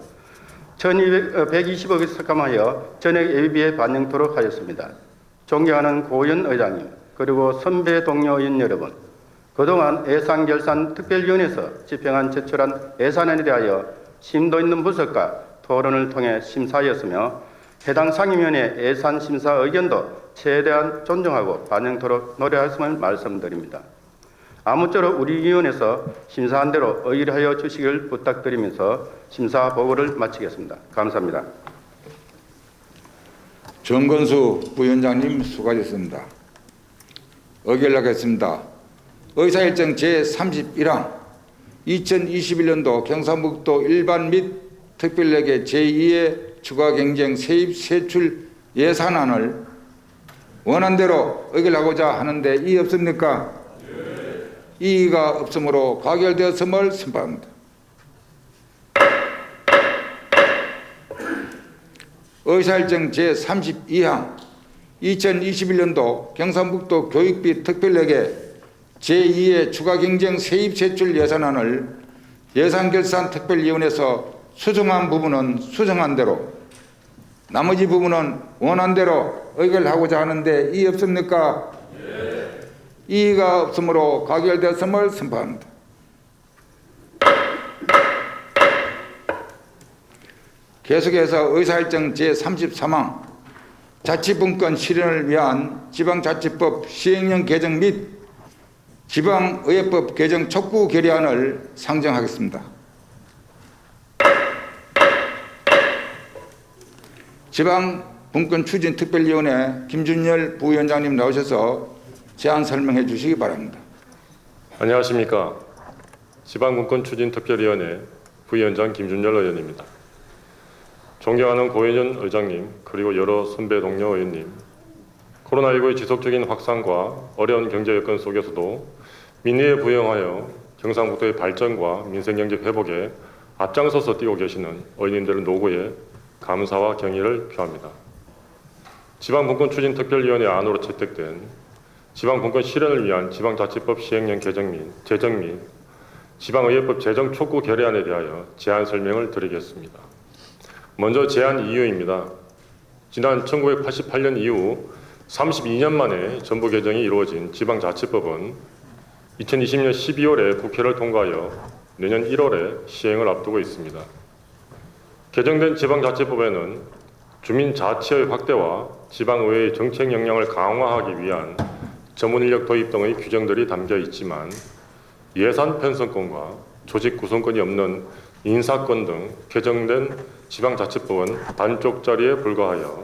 1,120억을 삭감하여 전액 예비비에 반영토록 하였습니다. 존경하는 고의원 의장님, 그리고 선배 동료 의원 여러분, 그동안 예산결산특별위원회에서 집행한 제출한 예산안에 대하여 심도 있는 분석과 토론을 통해 심사하였으며 해당 상임위원회 예산심사 의견도 최대한 존중하고 반영토록 노력하였음을 말씀드립니다. 아무쪼록 우리 위원회에서 심사한 대로 의결하여 주시길 부탁드리면서 심사 보고를 마치겠습니다. 감사합니다.
정건수 부위원장님 수고하셨습니다. 의결하겠습니다. 의사일정 제31항 2021년도 경상북도 일반 및 특별회계 제2의 추가경쟁 세입세출 예산안을 원안대로 의결하고자 하는데 이의 없습니까? 이의가 없으므로 가결되었음을 선포합니다. 의사일정 제32항 2021년도 경상북도 교육비 특별회계 제2의 추가경쟁 세입세출 예산안을 예산결산특별위원회에서 수정한 부분은 수정한 대로, 나머지 부분은 원안대로 의결하고자 하는데 이의 없습니까? 이의가 없으므로 가결되었음을 선포합니다. 계속해서 의사일정 제33항 자치분권 실현을 위한 지방자치법 시행령 개정 및 지방의회법 개정 촉구 결의안을 상정하겠습니다. 지방분권추진특별위원회 김준열 부위원장님 나오셔서 제안 설명해 주시기 바랍니다.
안녕하십니까. 지방분권추진특별위원회 부위원장 김준열 의원입니다. 존경하는 고혜전 의장님 그리고 여러 선배 동료 의원님, 코로나19의 지속적인 확산과 어려운 경제 여건 속에서도 민의에 부응하여 경상북도의 발전과 민생경제 회복에 앞장서서 뛰고 계시는 의원님들 노고에 감사와 경의를 표합니다. 지방분권추진특별위원회 안으로 채택된 지방분권 실현을 위한 지방자치법 시행령 개정 및 제정 및 지방의회법 제정 촉구 결의안에 대하여 제안 설명을 드리겠습니다. 먼저 제안 이유입니다. 지난 1988년 이후 32년 만에 전부 개정이 이루어진 지방자치법은 2020년 12월에 국회를 통과하여 내년 1월에 시행을 앞두고 있습니다. 개정된 지방자치법에는 주민자치의 확대와 지방의회의 정책 역량을 강화하기 위한 전문인력 도입 등의 규정들이 담겨 있지만 예산 편성권과 조직 구성권이 없는 인사권 등 개정된 지방자치법은 반쪽짜리에 불과하여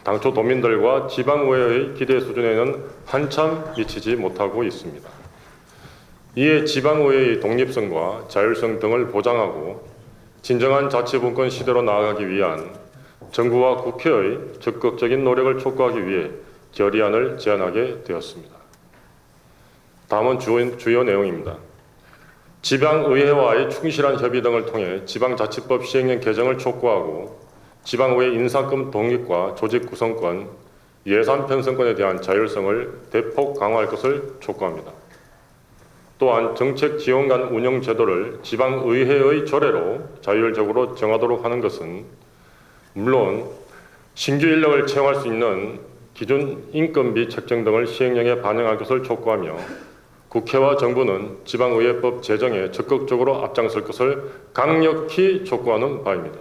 당초 도민들과 지방의회의 기대 수준에는 한참 미치지 못하고 있습니다. 이에 지방의회의 독립성과 자율성 등을 보장하고 진정한 자치분권 시대로 나아가기 위한 정부와 국회의 적극적인 노력을 촉구하기 위해 결의안을 제안하게 되었습니다. 다음은 주요 내용입니다. 지방의회와의 충실한 협의 등을 통해 지방자치법 시행령 개정을 촉구하고 지방의회 인사권 독립과 조직 구성권, 예산 편성권에 대한 자율성을 대폭 강화할 것을 촉구합니다. 또한 정책 지원관 운영 제도를 지방의회의 조례로 자율적으로 정하도록 하는 것은 물론 신규 인력을 채용할 수 있는 기준 인건비 책정 등을 시행령에 반영할 것을 촉구하며 국회와 정부는 지방의회법 제정에 적극적으로 앞장설 것을 강력히 촉구하는 바입니다.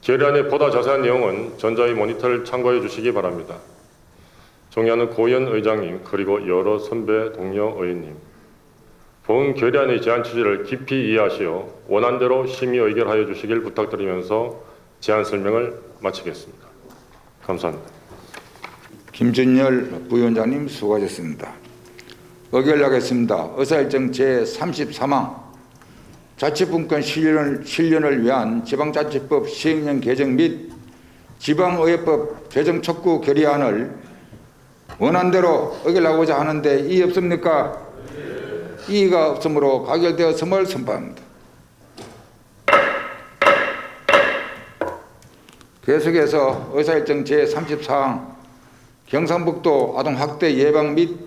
결의안의 보다 자세한 내용은 전자의 모니터를 참고해 주시기 바랍니다. 존경하는 고현 의장님 그리고 여러 선배 동료 의원님, 본 결의안의 제안 취지를 깊이 이해하시어 원안대로 심의 의결하여 주시길 부탁드리면서 제안 설명을 마치겠습니다. 감사합니다.
김준열 부위원장님 수고하셨습니다. 의결하겠습니다. 의사일정 제33항 자치분권 실현을 위한 지방자치법 시행령 개정 및 지방의회법 제정 촉구 결의안을 원안대로 의결하고자 하는데 이의 없습니까? 이의가 없으므로 가결되었음을 선포합니다. 계속해서 의사일정 제34항 경상북도 아동학대 예방 및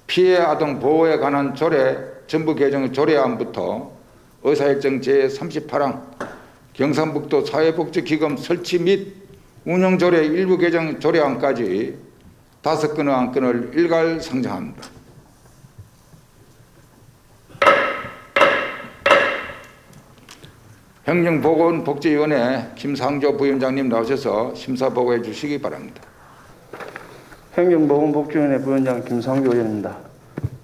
피해 아동 보호에 관한 조례 전부 개정 조례안부터 의사일정 제38항 경상북도 사회복지기금 설치 및 운영조례 일부 개정 조례안까지 5건의 안건을 일괄 상정합니다. 행정보건복지위원회 김상조 부위원장님 나오셔서 심사보고해 주시기 바랍니다.
행정보건복지위원회 부위원장 김상조 의원입니다.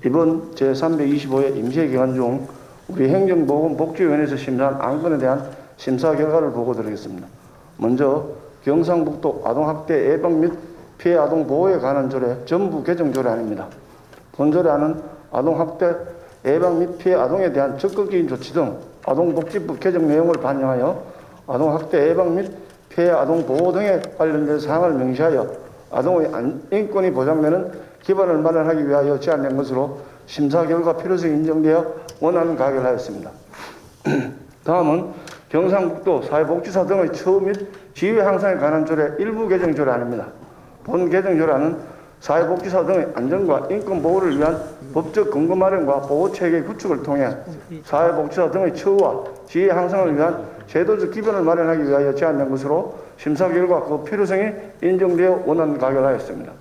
이번 제325회 임시기간 중 우리 행정보건복지위원회에서 심사한 안건에 대한 심사 결과를 보고드리겠습니다. 먼저 경상북도 아동학대 예방 및 피해 아동 보호에 관한 조례 전부 개정 조례안입니다. 본 조례안은 아동학대 예방 및 피해 아동에 대한 적극적인 조치 등 아동복지법 개정 내용을 반영하여 아동학대 예방 및 피해 아동 보호 등에 관련된 사항을 명시하여 아동의 인권이 보장되는 기반을 마련하기 위하여 제안된 것으로 심사 결과 필요성이 인정되어 원안 가결하였습니다. 다음은 경상북도 사회복지사 등의 처우 및 지위 향상에 관한 조례 일부 개정 조례안입니다. 본 개정 조례안은 사회복지사 등의 안전과 인권 보호를 위한 법적 근거 마련과 보호체계 구축을 통해 사회복지사 등의 처우와 지위 향상을 위한 제도적 기반을 마련하기 위하여 제안된 것으로 심사 결과 그 필요성이 인정되어 원안 가결하였습니다.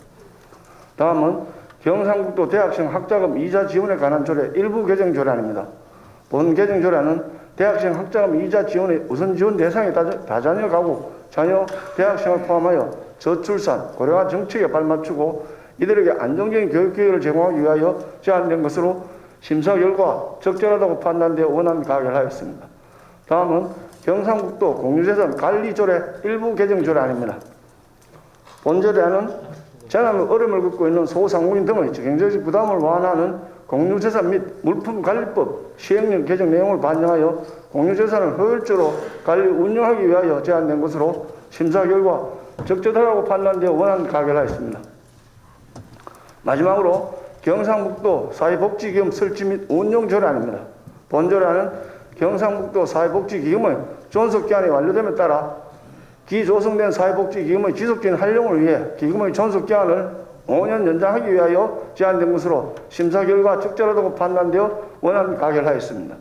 다음은 경상북도 대학생 학자금 이자 지원에 관한 조례 일부 개정 조례안입니다. 본 개정 조례안은 대학생 학자금 이자 지원의 우선 지원 대상이 다자녀 가구, 자녀 대학생을 포함하여 저출산, 고령화 정책에 발맞추고
이들에게 안정적인 교육 기회를 제공하기 위하여 제안된 것으로 심사 결과 적절하다고 판단되어 원안 가결하였습니다. 다음은 경상북도 공유재산 관리조례 일부 개정 조례안입니다. 본 조례안은 재난으로 어려움을 겪고 있는 소상공인 등의 경제적 부담을 완화하는 공유재산 및 물품관리법 시행령 개정 내용을 반영하여 공유재산을 효율적으로 관리 운영하기 위하여 제안된 것으로 심사 결과 적절하다고 판단되어 원안 가결하였습니다. 마지막으로 경상북도 사회복지기금 설치 및 운영 조례안입니다. 본 조례안은 경상북도 사회복지기금의 존속기한이 완료됨에 따라 기조성된 사회복지기금의 지속적인 활용을 위해 기금의 존속기한을 5년 연장하기 위하여 제안된 것으로 심사 결과 적절하다고 판단되어 원안 가결하였습니다.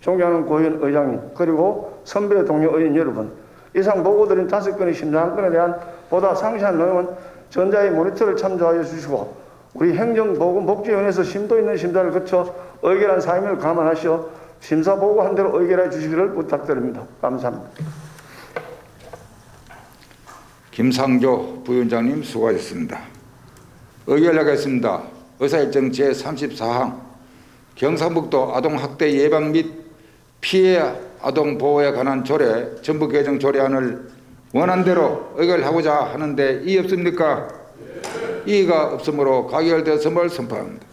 존경하는 고위원 의장님 그리고 선배 동료 의원 여러분, 이상 보고드린 5건의 심사 한 건에 대한 보다 상세한 내용은 전자의 모니터를 참조하여 주시고 우리 행정보건복지위원회에서 심도 있는 심사를 거쳐 의결한 사임을 감안하시어 심사 보고한 대로 의결해 주시기를 부탁드립니다. 감사합니다.
김상조 부위원장님 수고하셨습니다. 의결하겠습니다. 의사일정 제34항 경상북도 아동학대 예방 및 피해 아동 보호에 관한 조례 전부 개정 조례안을 원안대로 의결하고자 하는데 이의 없습니까? 이의가 없으므로 가결되었음을 선포합니다.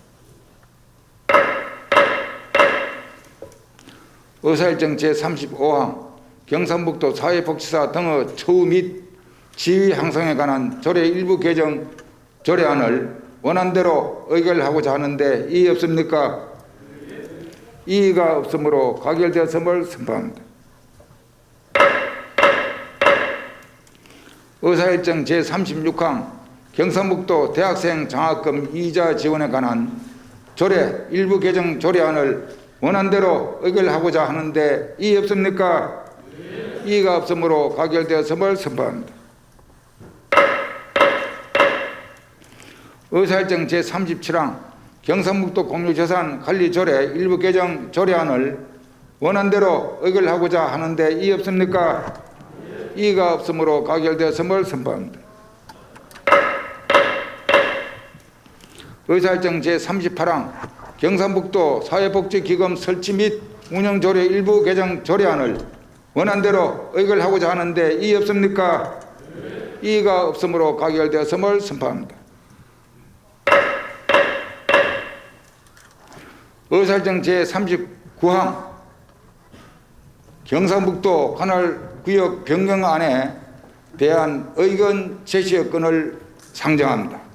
의사일정 제35항 경상북도 사회복지사 등의 처우 및 지위 향상에 관한 조례 일부 개정 조례안을 원안대로 의결하고자 하는데 이의 없습니까? 이의가 없으므로 가결되었음을 선포합니다. 의사일정 제36항 경상북도 대학생 장학금 이자 지원에 관한 조례 일부 개정 조례안을 원안대로 의결하고자 하는데 이의 없습니까? 이의가 없으므로 가결되었음을 선포합니다. 의사일정 제37항 경상북도 공유재산 관리조례 일부 개정 조례안을 원안대로 의결하고자 하는데 이의 없습니까? 이의가 없으므로 가결되었음을 선포합니다. 의사일정 제38항 경상북도 사회복지기금 설치 및 운영조례 일부 개정 조례안을 원안대로 의결하고자 하는데 이의 없습니까? 이의가 없으므로 가결되었음을 선포합니다. 의사일정 제39항 경상북도 관할구역 변경안에 대한 의견 제시권을 상정합니다.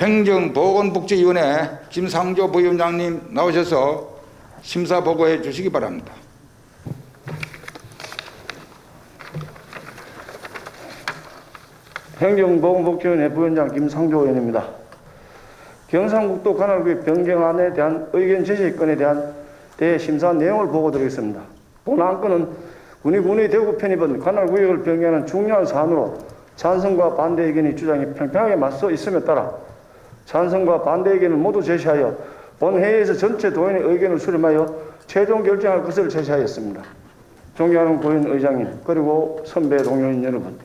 행정보건복지위원회 김상조 부위원장님 나오셔서 심사 보고해 주시기 바랍니다.
행정보건복지위원회 부위원장 김상조 의원입니다. 경상북도 관할구역 변경안에 대한 의견 제시권에 대해 심사 내용을 보고드리겠습니다. 본 안건은 군의 대구 편입은 관할구역을 변경하는 중요한 사안으로 찬성과 반대 의견이 주장이 평평하게 맞서 있음에 따라 찬성과 반대 의견을 모두 제시하여 본 회의에서 전체 도의원의 의견을 수렴하여 최종 결정할 것을 제시하였습니다. 존경하는 고위원 의장님 그리고 선배 동료인 여러분,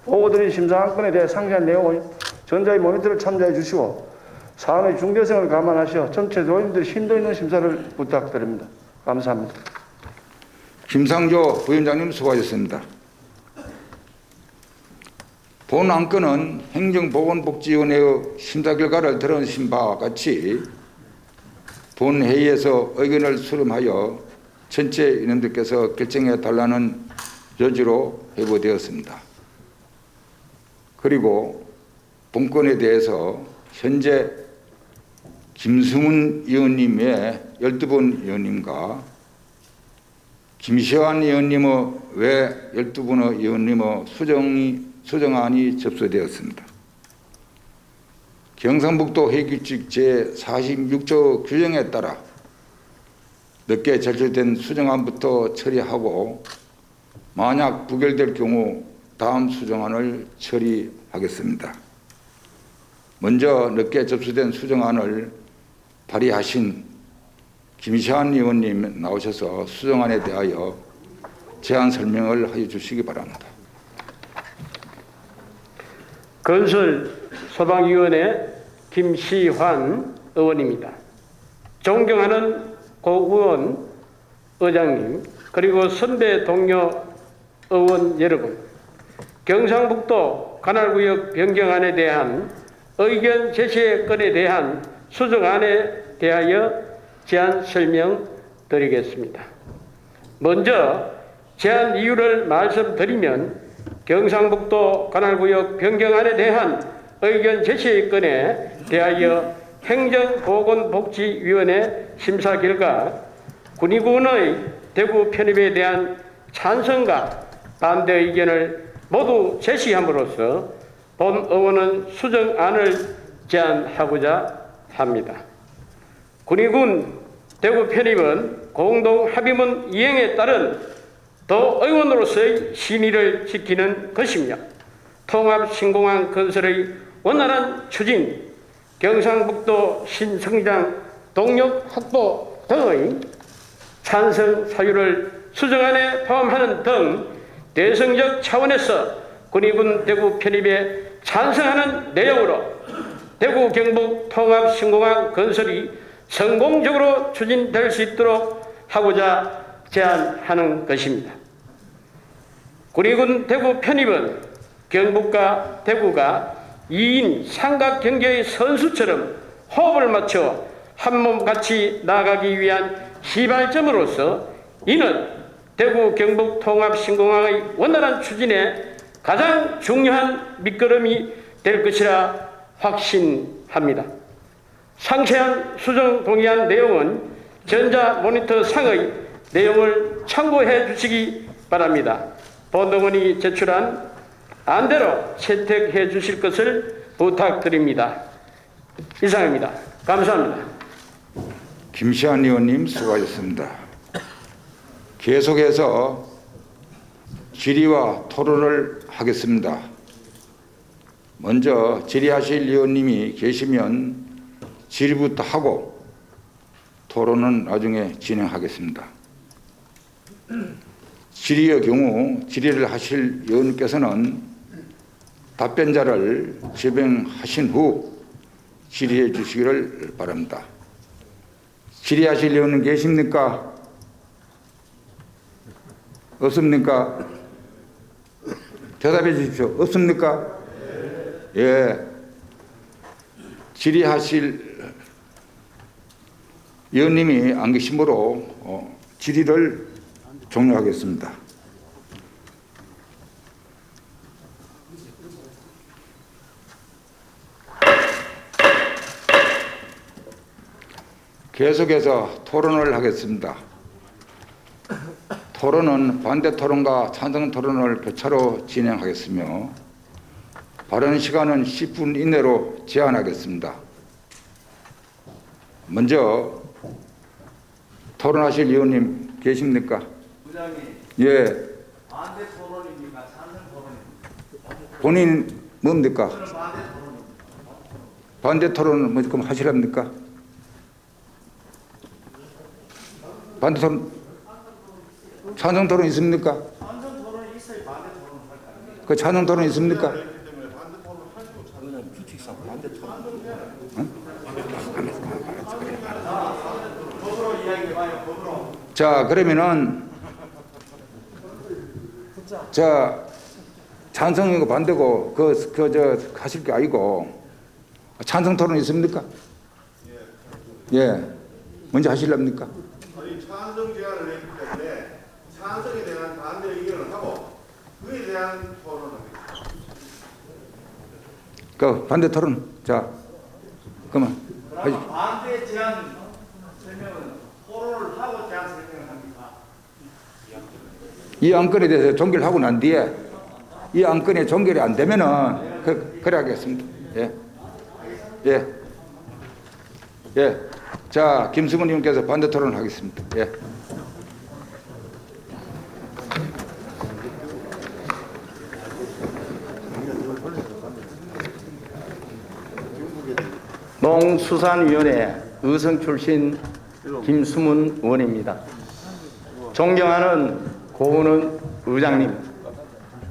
보고드린 심사 안건에 대해 상세한 내용을 전자의 모니터를 참조해 주시고 사안의 중대성을 감안하시어 전체 도의원들이 심도 있는 심사를 부탁드립니다. 감사합니다.
김상조 부위원장님 수고하셨습니다. 본 안건은 행정보건복지위원회의 심사 결과를 들으신 바와 같이 본 회의에서 의견을 수렴하여 전체 인원들께서 결정해 달라는 여지로 회부되었습니다. 그리고 본건에 대해서 현재 김승훈 의원님 외 12분 의원님과 김시환 의원님의 외 12분의 의원님의 수정안이 접수되었습니다. 경상북도 회규칙 제46조 규정에 따라 늦게 제출된 수정안부터 처리하고 만약 부결될 경우 다음 수정안을 처리하겠습니다. 먼저 늦게 접수된 수정안을 발의하신 김시환 의원님 나오셔서 수정안에 대하여 제안 설명을 해 주시기 바랍니다.
건설 소방위원회 김시환 의원입니다. 존경하는 고의원 의장님, 그리고 선배 동료 의원 여러분, 경상북도 관할구역 변경안에 대한 의견 제시 건에 대한 수정안에 대하여 제안 설명드리겠습니다. 먼저 제안 이유를 말씀드리면 경상북도 관할구역 변경안에 대한 의견 제시 건에 대하여 행정보건복지위원회 심사 결과 군의군의 대구 편입에 대한 찬성과 반대 의견을 모두 제시함으로써 본 의원은 수정안을 제안하고자 합니다. 군의군 대구 편입은 공동 합의문 이행에 따른 도의원으로서의 신의를 지키는 것이며 통합신공항 건설의 원활한 추진, 경상북도 신성장 동력 확보 등의 찬성 사유를 수정안에 포함하는 등 대승적 차원에서 군의군 대구 편입에 찬성하는 내용으로 대구 경북 통합신공항 건설이 성공적으로 추진될 수 있도록 하고자 제안하는 것입니다. 군의군 대구 편입은 경북과 대구가 2인 삼각경계의 선수처럼 호흡을 맞춰 한몸같이 나아가기 위한 시발점으로서 이는 대구 경북 통합신공항의 원활한 추진에 가장 중요한 밑거름이 될 것이라 확신합니다. 상세한 수정 동의안 내용은 전자모니터상의 내용을 참고해 주시기 바랍니다. 본 의원이 제출한 안대로 채택해 주실 것을 부탁드립니다. 이상입니다. 감사합니다.
김시환 의원님 수고하셨습니다. 계속해서 질의와 토론을 하겠습니다. 먼저 질의하실 의원님이 계시면 질의부터 하고 토론은 나중에 진행하겠습니다. 질의의 경우 질의를 하실 의원께서는 답변자를 지명하신 후 질의해 주시기를 바랍니다. 질의하실 의원은 계십니까? 없습니까? 대답해 주십시오. 없습니까? 예. 질의하실 의원님이 안 계시므로 질의를 종료하겠습니다. 계속해서 토론을 하겠습니다. 토론은 반대 토론과 찬성 토론을 교차로 진행하겠으며 발언 시간은 10분 이내로 제한하겠습니다. 먼저 토론하실 의원님 계십니까? 부장님. 예. 반대 토론입니까? 찬성 토론입니까? 본인 뭡니까? 저는 반대 토론입니다. 반대 토론은 무조건 하시랍니까? 반대 토론, 찬성 토론 있습니까? 찬성 토론이 있어야 반대 토론 할까요? 그 찬성 토론 있습니까? 규칙상 반대 토론. 자, 그러면은 자 찬성이고 반대고 저 하실 게 아니고 찬성 토론 있습니까? 예. 먼저 하실랍니까?
아니 찬성 제안을 했기 때문에 찬성에 대한 반대 의견을 하고 그에 대한 토론합니다.
그 반대 토론. 자, 그만.
그러면 반대 제안 설명은 토론을 하고 제안 설명을 합니까?
이 안건에 대해서 종결을 하고 난 뒤에 이 안건이 종결이 안 되면은 그래 하겠습니다. 예. 예. 예. 자, 김승훈 의원께서 반대 토론을 하겠습니다. 예.
농수산위원회 의성 출신 김수문 의원입니다. 존경하는 고은은 의장님,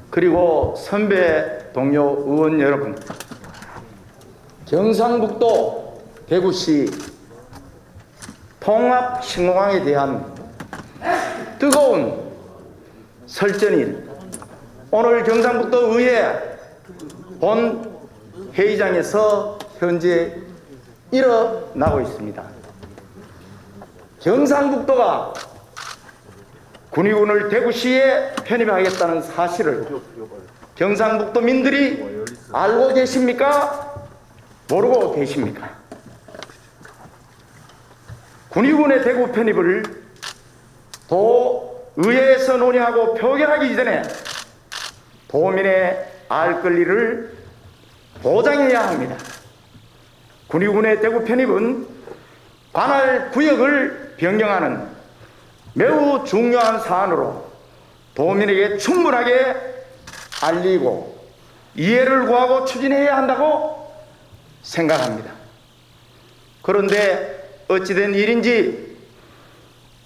그리고 선배 동료 의원 여러분, 경상북도 대구시 통합신공항에 대한 뜨거운 설전이 오늘 경상북도 의회 본 회의장에서 현재 일어나고 있습니다. 경상북도가 군의군을 대구시에 편입하겠다는 사실을 경상북도민들이 알고 계십니까? 모르고 계십니까? 군의군의 대구 편입을 도의회에서 논의하고 표결하기 이전에 도민의 알 권리를 보장해야 합니다. 군의군의 대구 편입은 관할 구역을 변경하는 매우 중요한 사안으로 도민에게 충분하게 알리고 이해를 구하고 추진해야 한다고 생각합니다. 그런데 어찌된 일인지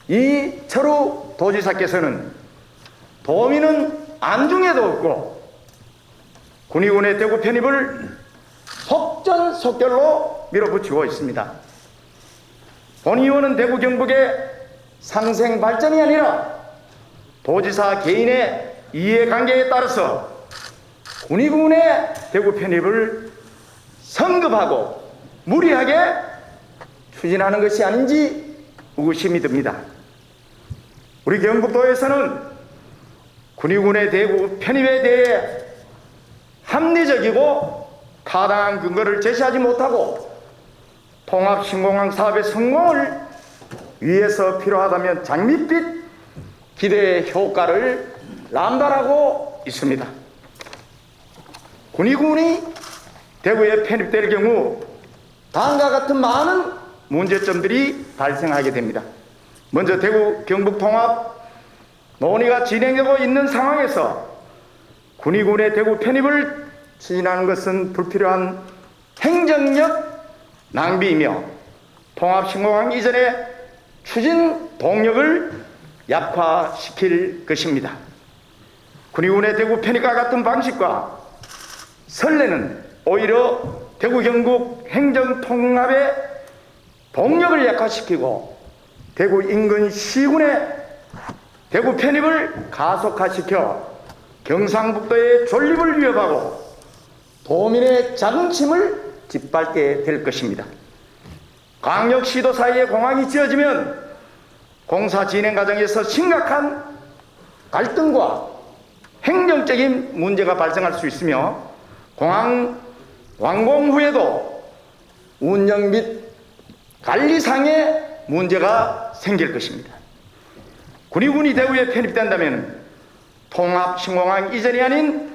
이철우 도지사께서는 도민은 안중에도 없고 군의군의 대구 편입을 속전속결로 밀어붙이고 있습니다. 본 의원은 대구 경북의 상생 발전이 아니라 도지사 개인의 이해관계에 따라서 군의군의 대구 편입을 성급하고 무리하게 추진하는 것이 아닌지 의구심이 듭니다. 우리 경북도에서는 군의군의 대구 편입에 대해 합리적이고 타당한 근거를 제시하지 못하고 통합신공항 사업의 성공을 위해서 필요하다면 장밋빛 기대의 효과를 남발하고 있습니다. 군의군이 대구에 편입될 경우 다음과 같은 많은 문제점들이 발생하게 됩니다. 먼저 대구 경북 통합 논의가 진행되고 있는 상황에서 군의군의 대구 편입을 추진하는 것은 불필요한 행정력 낭비이며 통합신공항 이전의 추진 동력을 약화시킬 것입니다. 군의군의 대구 편입과 같은 방식과 선례는 오히려 대구 경북 행정통합의 동력을 약화시키고 대구 인근 시군의 대구 편입을 가속화시켜 경상북도의 존립을 위협하고 도민의 자긍심을 짓밟게 될 것입니다. 광역시도 사이에 공항이 지어지면 공사 진행 과정에서 심각한 갈등과 행정적인 문제가 발생할 수 있으며 공항 완공 후에도 운영 및 관리상의 문제가 생길 것입니다. 군의군이 대구에 편입된다면 통합신공항 이전이 아닌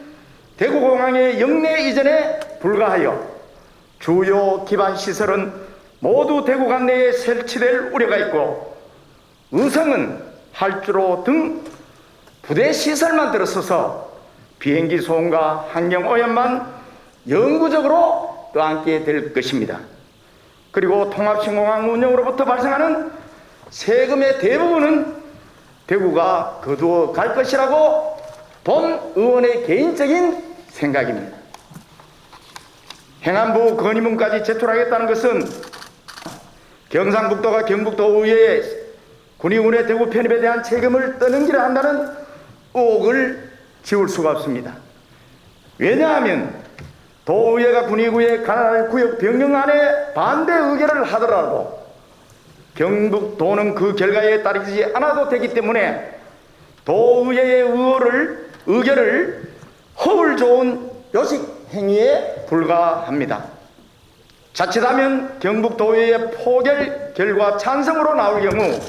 대구공항의 영내 이전에 불과하여 주요 기반시설은 모두 대구 관내에 설치될 우려가 있고 의성은 활주로 등 부대시설만 들어서서 비행기 소음과 환경오염만 영구적으로 떠안게 될 것입니다. 그리고 통합신공항 운영으로부터 발생하는 세금의 대부분은 대구가 거두어 갈 것이라고 본 의원의 개인적인 생각입니다. 행안부 건의문까지 제출하겠다는 것은 경상북도가 경북도 의회에 군의군의 대구 편입에 대한 책임을 떠넘기려 한다는 의혹을 지울 수가 없습니다. 왜냐하면 도의회가 군의구의 관할 구역 변경안에 반대 의결을 하더라도 경북도는 그 결과에 따르지 않아도 되기 때문에 도의회의 의결을 허울 좋은 요식 행위에 불과합니다. 자칫하면 경북도의회의 포결 결과 찬성으로 나올 경우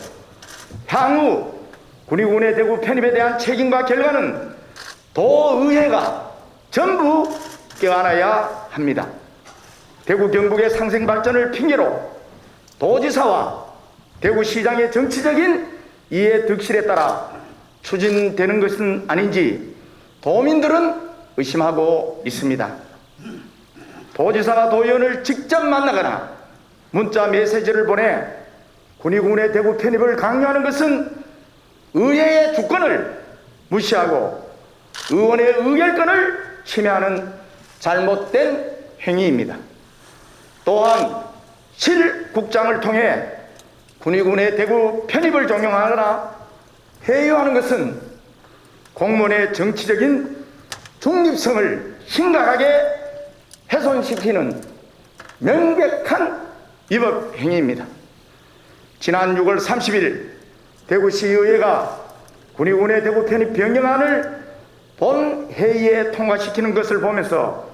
향후 군의군의 대구 편입에 대한 책임과 결과는 도의회가 전부 껴안아야 합니다. 대구 경북의 상생 발전을 핑계로 도지사와 대구시장의 정치적인 이해 득실에 따라 추진되는 것은 아닌지 도민들은 의심하고 있습니다. 도지사가 도의원을 직접 만나거나 문자 메시지를 보내 군의군의 대구 편입을 강요하는 것은 의회의 주권을 무시하고 의원의 의결권을 침해하는 잘못된 행위입니다. 또한 실 국장을 통해 군의군의 대구 편입을 종용하거나 회유하는 것은 공무원의 정치적인 중립성을 심각하게 훼손시키는 명백한 위법 행위입니다. 지난 6월 30일 대구시의회가 군의군의 대구 편입 변경안을 본회의에 통과시키는 것을 보면서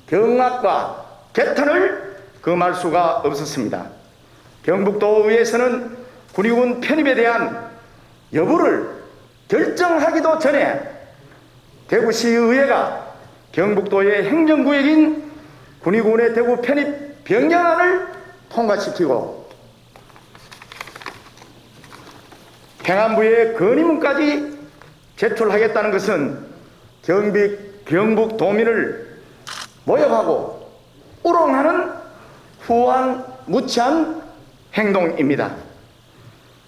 경악과 개탄을 금할 수가 없었습니다. 경북도의회에서는 군의군 편입에 대한 여부를 결정하기도 전에 대구시의회가 경북도의 행정구역인 군의군의 대구 편입 변경안을 통과시키고 행안부에 건의문까지 제출하겠다는 것은 경북도민을 모욕하고 우롱하는 후한무치한 행동입니다.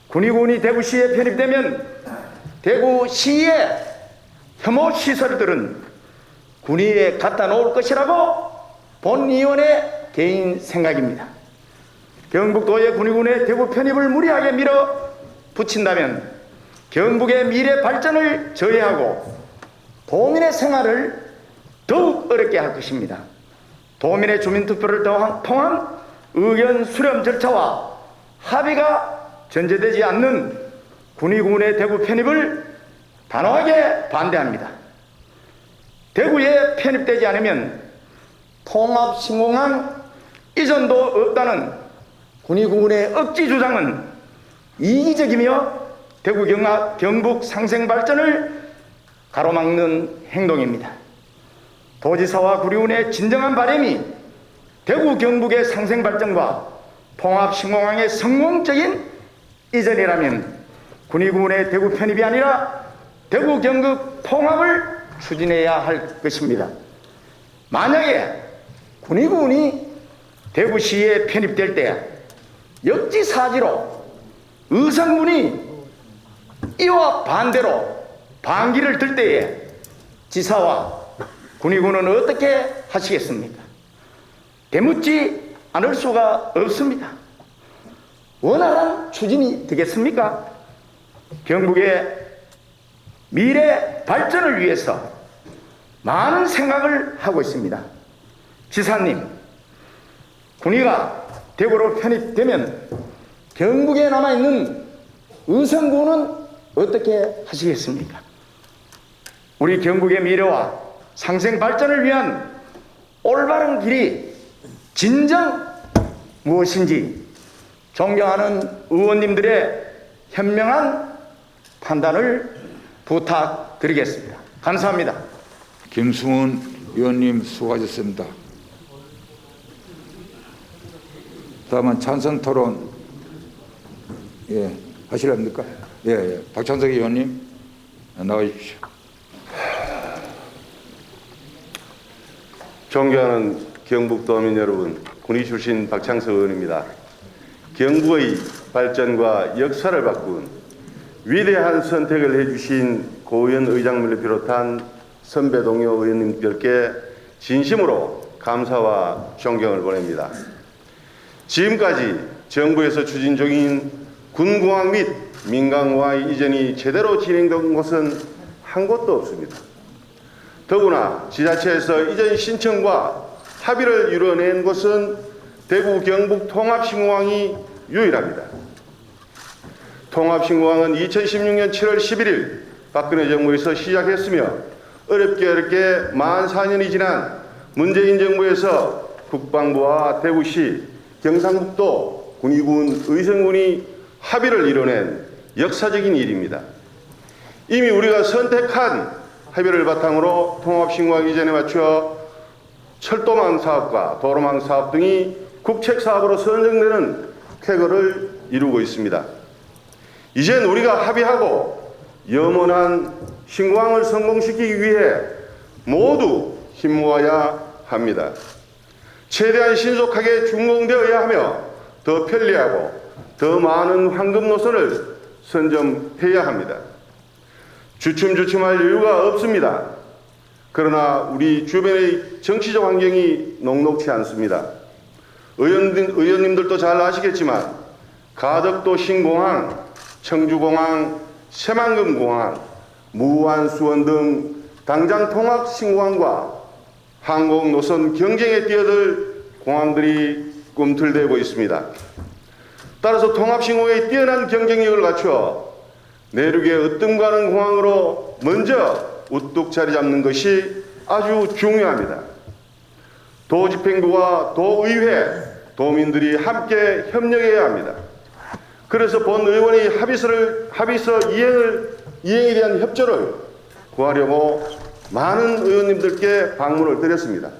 군의군이 대구시에 편입되면 대구시의 혐오시설들은 군의에 갖다 놓을 것이라고 본의원의 개인 생각입니다. 경북도의 군의군의 대구 편입을 무리하게 밀어붙인다면 경북의 미래 발전을 저해하고 도민의 생활을 더욱 어렵게 할 것입니다. 도민의 주민투표를 통한 의견 수렴 절차와 합의가 전제되지 않는 군의군의 대구 편입을 단호하게 반대합니다. 대구에 편입되지 않으면 통합신공항 이전도 없다는 군의군의 억지 주장은 이기적이며 대구 경북 상생 발전을 가로막는 행동입니다. 도지사와 군의군의 진정한 바람이 대구 경북의 상생 발전과 통합신공항의 성공적인 이전이라면 군의군의 대구 편입이 아니라 대구 경북 통합을 추진해야 할 것입니다. 만약에 군의군이 대구시에 편입될 때 역지사지로 의성군이 이와 반대로 반기를 들 때에 지사와 군의군은 어떻게 하시겠습니까? 대묻지 않을 수가 없습니다. 원활한 추진이 되겠습니까? 경북의 미래 발전을 위해서 많은 생각을 하고 있습니다. 지사님, 군의가 대구로 편입되면 경북에 남아있는 의성군은 어떻게 하시겠습니까? 우리 경북의 미래와 상생 발전을 위한 올바른 길이 진정 무엇인지 존경하는 의원님들의 현명한 판단을 부탁드리겠습니다. 감사합니다.
김승훈 의원님 수고하셨습니다. 다음은 찬성 토론 하시렵니까? 박찬석 의원님 나와 주십시오.
존경하는 경북도민 여러분, 군의 출신 박창석 의원입니다. 경북의 발전과 역사를 바꾼 위대한 선택을 해주신 고의원 의장님을 비롯한 선배 동료 의원님들께 진심으로 감사와 존경을 보냅니다. 지금까지 정부에서 추진 중인 군공항 및 민간공항의 이전이 제대로 진행된 곳은 한 곳도 없습니다. 더구나 지자체에서 이전 신청과 합의를 이뤄낸 곳은 대구 경북 통합신공항이 유일합니다. 통합신공항은 2016년 7월 11일 박근혜 정부에서 시작했으며 어렵게 14년이 지난 문재인 정부에서 국방부와 대구시, 경상북도, 군의군, 의성군이 합의를 이뤄낸 역사적인 일입니다. 이미 우리가 선택한 합의를 바탕으로 통합신공항 이전에 맞춰 철도망 사업과 도로망 사업 등이 국책사업으로 선정되는 쾌거를 이루고 있습니다. 이젠 우리가 합의하고 염원한 신공항을 성공시키기 위해 모두 힘모아야 합니다. 최대한 신속하게 준공되어야 하며 더 편리하고 더 많은 황금 노선을 선점해야 합니다. 주춤주춤할 여유가 없습니다. 그러나 우리 주변의 정치적 환경이 녹록치 않습니다. 의원님들도 잘 아시겠지만 가덕도 신공항, 청주공항, 새만금공항, 무안수원 등 당장 통합 신공항과 항공 노선 경쟁에 뛰어들 공항들이 꿈틀대고 있습니다. 따라서 통합 신공항에 뛰어난 경쟁력을 갖추어 내륙의 으뜸가는 공항으로 먼저 우뚝 자리 잡는 것이 아주 중요합니다. 도집행부와 도의회, 도민들이 함께 협력해야 합니다. 그래서 본 의원이 합의서 이행에 대한 협조를 구하려고 많은 의원님들께 방문을 드렸습니다.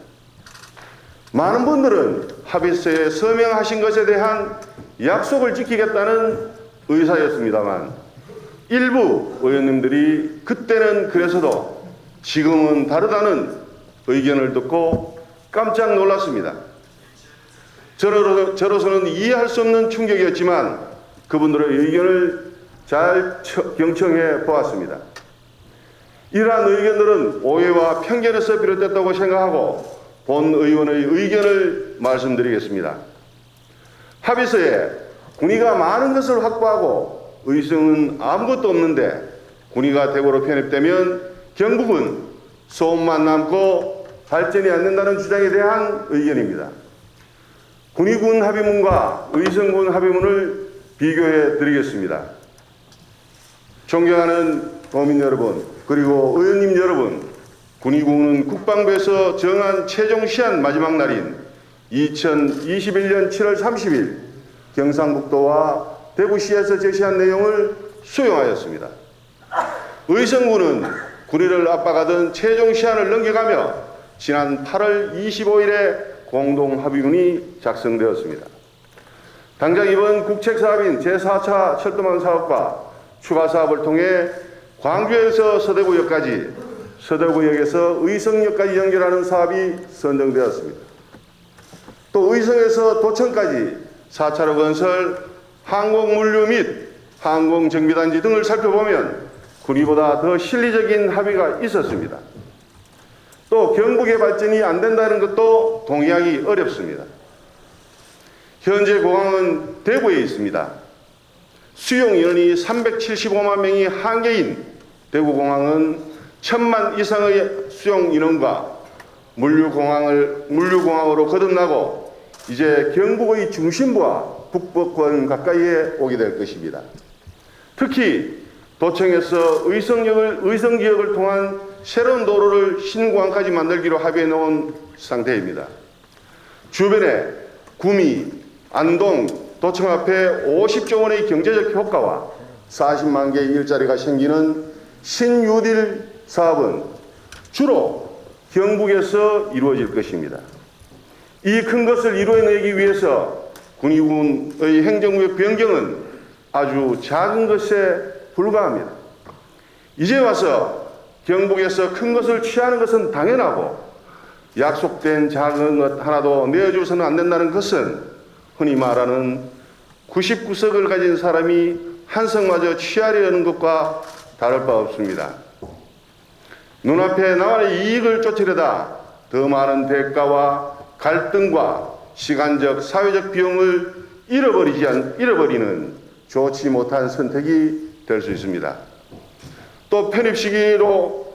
많은 분들은 합의서에 서명하신 것에 대한 약속을 지키겠다는 의사였습니다만 일부 의원님들이 그때는 그래서도 지금은 다르다는 의견을 듣고 깜짝 놀랐습니다. 저로서는 이해할 수 없는 충격이었지만 그분들의 의견을 잘 경청해 보았습니다. 이러한 의견들은 오해와 편견에서 비롯됐다고 생각하고 본 의원의 의견을 말씀드리겠습니다. 합의서에 군의가 많은 것을 확보하고 의성은 아무것도 없는데 군의가 대구로 편입되면 경북은 소음만 남고 발전이 안 된다는 주장에 대한 의견입니다. 군의군 합의문과 의성군 합의문을 비교해 드리겠습니다. 존경하는 도민 여러분, 그리고 의원님 여러분, 군의군은 국방부에서 정한 최종 시한 마지막 날인 2021년 7월 30일 경상북도와 대구시에서 제시한 내용을 수용하였습니다. 의성군은 군의를 압박하던 최종 시한을 넘겨가며 지난 8월 25일에 공동합의문이 작성되었습니다. 당장 이번 국책사업인 제4차 철도망 사업과 추가 사업을 통해 광주에서 서대구역까지, 서대구역에서 의성역까지 연결하는 사업이 선정되었습니다. 또 의성에서 도청까지 4차로 건설, 항공물류 및 항공정비단지 등을 살펴보면 군의보다 더 실리적인 합의가 있었습니다. 또 경북의 발전이 안 된다는 것도 동의하기 어렵습니다. 현재 공항은 대구에 있습니다. 수용 인원이 375만 명이 한계인 대구공항은 1000만 이상의 수용 인원과 물류공항으로 거듭나고 이제 경북의 중심부와 북부권 가까이에 오게 될 것입니다. 특히 도청에서 의성지역을 통한 새로운 도로를 신공항까지 만들기로 합의해 놓은 상태입니다. 주변에 구미, 안동, 도청 앞에 50조 원의 경제적 효과와 40만 개의 일자리가 생기는 신유딜 사업은 주로 경북에서 이루어질 것입니다. 이 큰 것을 이루어내기 위해서 군의군의 행정구역 변경은 아주 작은 것에 불과합니다. 이제 와서 경북에서 큰 것을 취하는 것은 당연하고 약속된 작은 것 하나도 내어줘서는 안 된다는 것은 흔히 말하는 99석을 가진 사람이 한 석마저 취하려는 것과 다를 바 없습니다. 눈앞에 나만의 이익을 쫓으려다 더 많은 대가와 갈등과 시간적, 사회적 비용을 잃어버리는 좋지 못한 선택이 될 수 있습니다. 또 편입 시기도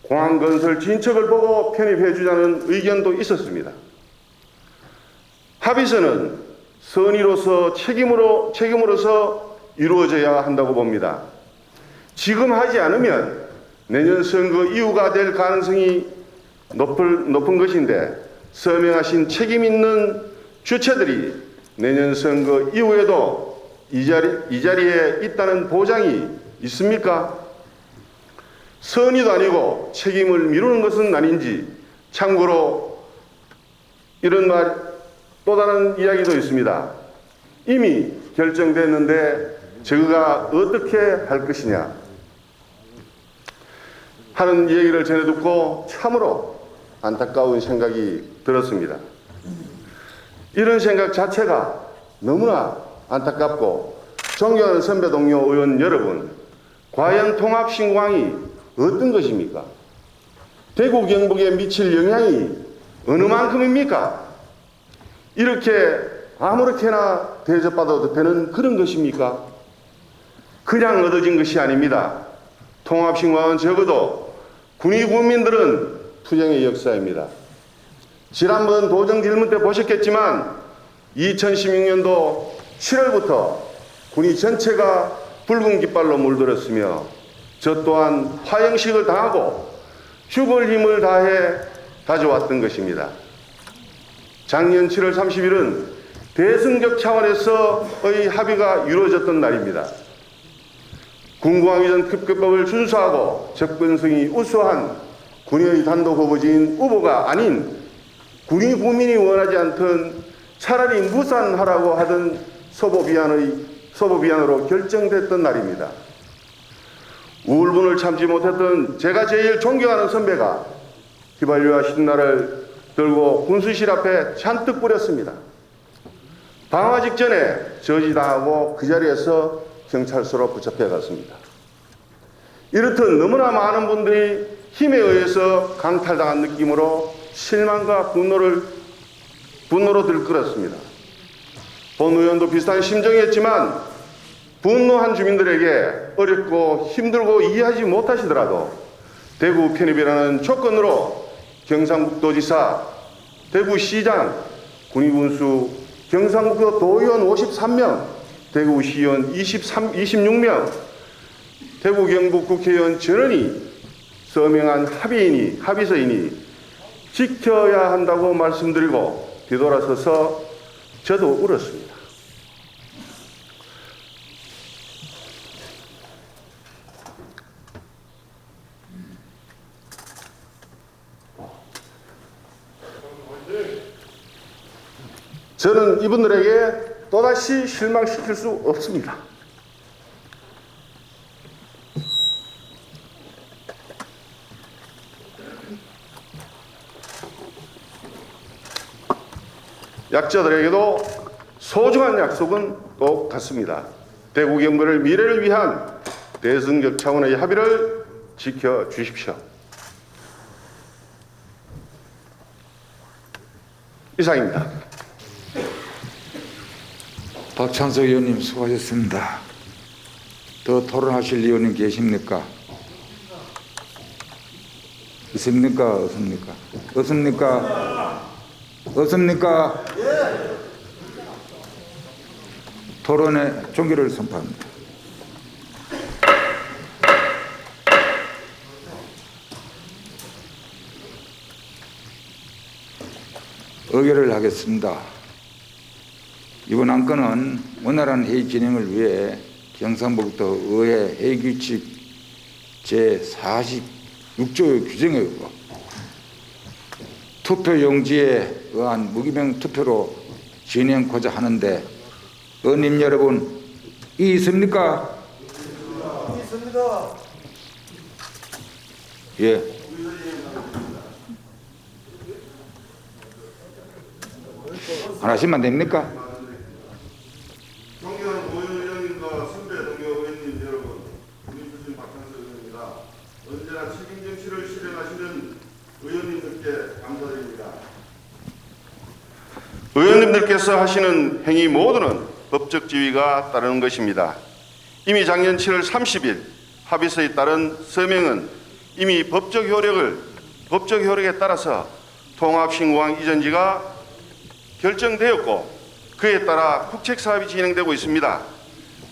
공항 건설 진척을 보고 편입해 주자는 의견도 있었습니다. 합의서는 선의로서 책임으로서 이루어져야 한다고 봅니다. 지금 하지 않으면 내년 선거 이후가 될 가능성이 높은 것인데 서명하신 책임 있는 주체들이 내년 선거 이후에도 이 자리에 있다는 보장이 있습니까? 선의도 아니고 책임을 미루는 것은 아닌지. 참고로 또 다른 이야기도 있습니다. 이미 결정됐는데 저가 어떻게 할 것이냐 하는 얘기를 전해 듣고 참으로 안타까운 생각이 들었습니다. 이런 생각 자체가 너무나 안타깝고 존경하는 선배 동료 의원 여러분, 과연 통합신공항이 어떤 것입니까? 대구 경북에 미칠 영향이 어느 만큼입니까? 이렇게 아무렇게나 대접받아도 되는 그런 것입니까? 그냥 얻어진 것이 아닙니다. 통합신공항은 적어도 군위 국민들은 투쟁의 역사입니다. 지난번 도정 질문 때 보셨겠지만 2016년도 7월부터 군이 전체가 붉은 깃발로 물들었으며 저 또한 화형식을 당하고 죽을 힘을 다해 다져왔던 것입니다. 작년 7월 30일은 대승적 차원에서의 합의가 이루어졌던 날입니다. 군공항이전 특별법을 준수하고 접근성이 우수한 군의 단독 후보지인 후보가 아닌 군의 국민이 원하지 않던 차라리 무산하라고 하던 소보비안으로 결정됐던 날입니다. 우울분을 참지 못했던 제가 제일 존경하는 선배가 휘발유와 신나를 들고 군수실 앞에 잔뜩 뿌렸습니다. 방화 직전에 저지당하고 그 자리에서 경찰서로 붙잡혀 갔습니다. 이렇듯 너무나 많은 분들이 힘에 의해서 강탈당한 느낌으로 실망과 분노로 들끓었습니다. 본 의원도 비슷한 심정이었지만 분노한 주민들에게 어렵고 힘들고 이해하지 못하시더라도 대구 편입이라는 조건으로 경상북도지사, 대구시장, 군의군수, 경상북도 도의원 53명, 대구시의원 26명, 대구 경북 국회의원 전원이 서명한 합의서이니 지켜야 한다고 말씀드리고 뒤돌아서서 저도 울었습니다. 저는 이분들에게 또다시 실망시킬 수 없습니다. 약자들에게도 소중한 약속은 똑같습니다. 대구 경북의 미래를 위한 대승적 차원의 합의를 지켜주십시오. 이상입니다.
박찬석 의원님 수고하셨습니다. 더 토론하실 의원님 계십니까? 있습니까? 없습니까? 없습니까? 없습니까? 토론의 종결을 선포합니다. 의결을 하겠습니다. 이번 안건은 원활한 회의 진행을 위해 경상북도 의회 회의규칙 제46조의 규정에 의거 투표용지에 의한 무기명 투표로 진행하고자 하는데 의원님 여러분 이 있습니까?
있습니다.
예. 안 하시면 됩니까?
존경하는 고위원님과 선배 동료 의원님 여러분, 국민투신 박찬석 의원입니다. 언제나 책임 정치를 실행하시는 의원님들께 감사드립니다. 의원님들께서 하시는 행위 모두는 법적 지위가 따르는 것입니다. 이미 작년 7월 30일 합의서에 따른 서명은 이미 법적 효력에 따라서 통합신공항 이전지가 결정되었고 그에 따라 국책사업이 진행되고 있습니다.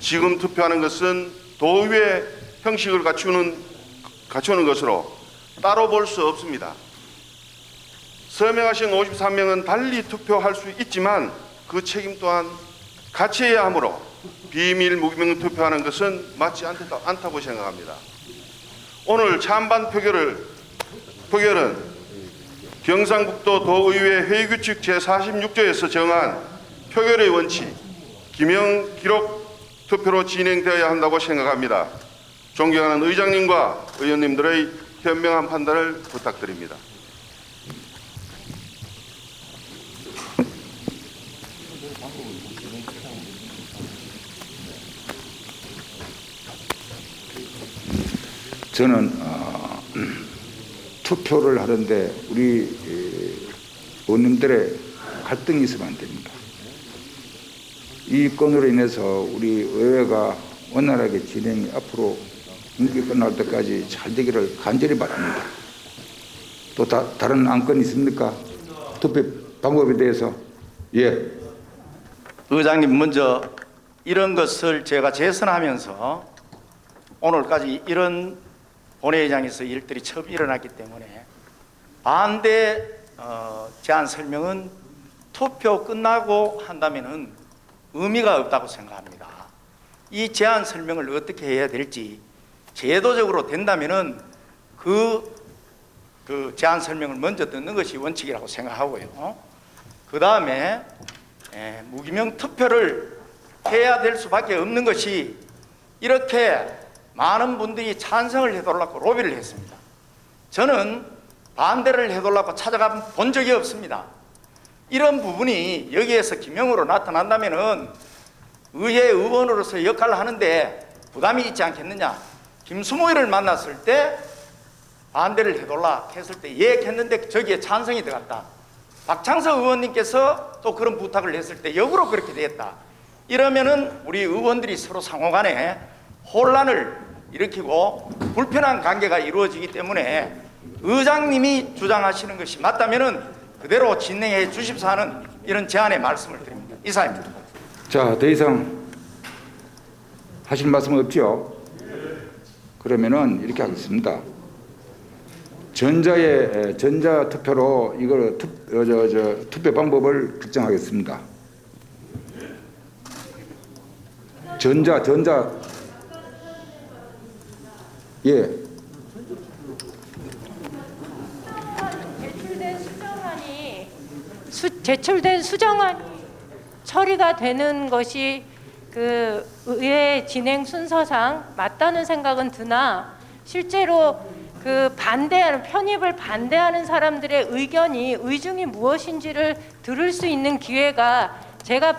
지금 투표하는 것은 도의회 형식을 갖추는 것으로 따로 볼 수 없습니다. 서명하신 53명은 달리 투표할 수 있지만 그 책임 또한 같이 해야 하므로 비밀 무기명 투표하는 것은 맞지 않다고 생각합니다. 오늘 찬반 표결은 경상북도 도의회 회의규칙 제46조에서 정한 표결의 원칙, 기명 기록 투표로 진행되어야 한다고 생각합니다. 존경하는 의장님과 의원님들의 현명한 판단을 부탁드립니다.
저는 투표를 하는데 우리 의원님들의 갈등이 있으면 안 됩니다. 이 건으로 인해서 우리 의회가 원활하게 진행이 앞으로 임기 끝날 때까지 잘 되기를 간절히 바랍니다. 또 다른 안건이 있습니까? 투표 방법에 대해서. 예.
의장님, 먼저 이런 것을 제가 재선하면서 오늘까지 이런 본회의장에서 일들이 처음 일어났기 때문에 반대 제안 설명은 투표 끝나고 한다면은 의미가 없다고 생각합니다. 이 제안 설명을 어떻게 해야 될지 제도적으로 된다면은 그 제안 설명을 먼저 듣는 것이 원칙이라고 생각하고요. 그 다음에 무기명 투표를 해야 될 수밖에 없는 것이 이렇게 많은 분들이 찬성을 해달라고 로비를 했습니다. 저는 반대를 해달라고 찾아가 본 적이 없습니다. 이런 부분이 여기에서 기명으로 나타난다면은 의회 의원으로서 역할을 하는데 부담이 있지 않겠느냐. 김수모이를 만났을 때 반대를 해달라 했을 때 예 했는데 저기에 찬성이 들어갔다. 박창석 의원님께서 또 그런 부탁을 했을 때 역으로 그렇게 되었다. 이러면은 우리 의원들이 서로 상호간에 혼란을 일으키고 불편한 관계가 이루어지기 때문에 의장님이 주장하시는 것이 맞다면은 그대로 진행해 주십사 하는 이런 제안의 말씀을 드립니다. 이상입니다.
자, 더 이상 하실 말씀 없죠? 그러면은 이렇게 하겠습니다. 전자 투표로 이걸 투표 방법을 결정하겠습니다. 전자 예.
제출된 수정안이 처리가 되는 것이 그 의회 진행 순서상 맞다는 생각은 드나 실제로 그 반대하는 편입을 반대하는 사람들의 의견이 의중이 무엇인지를 들을 수 있는 기회가 제가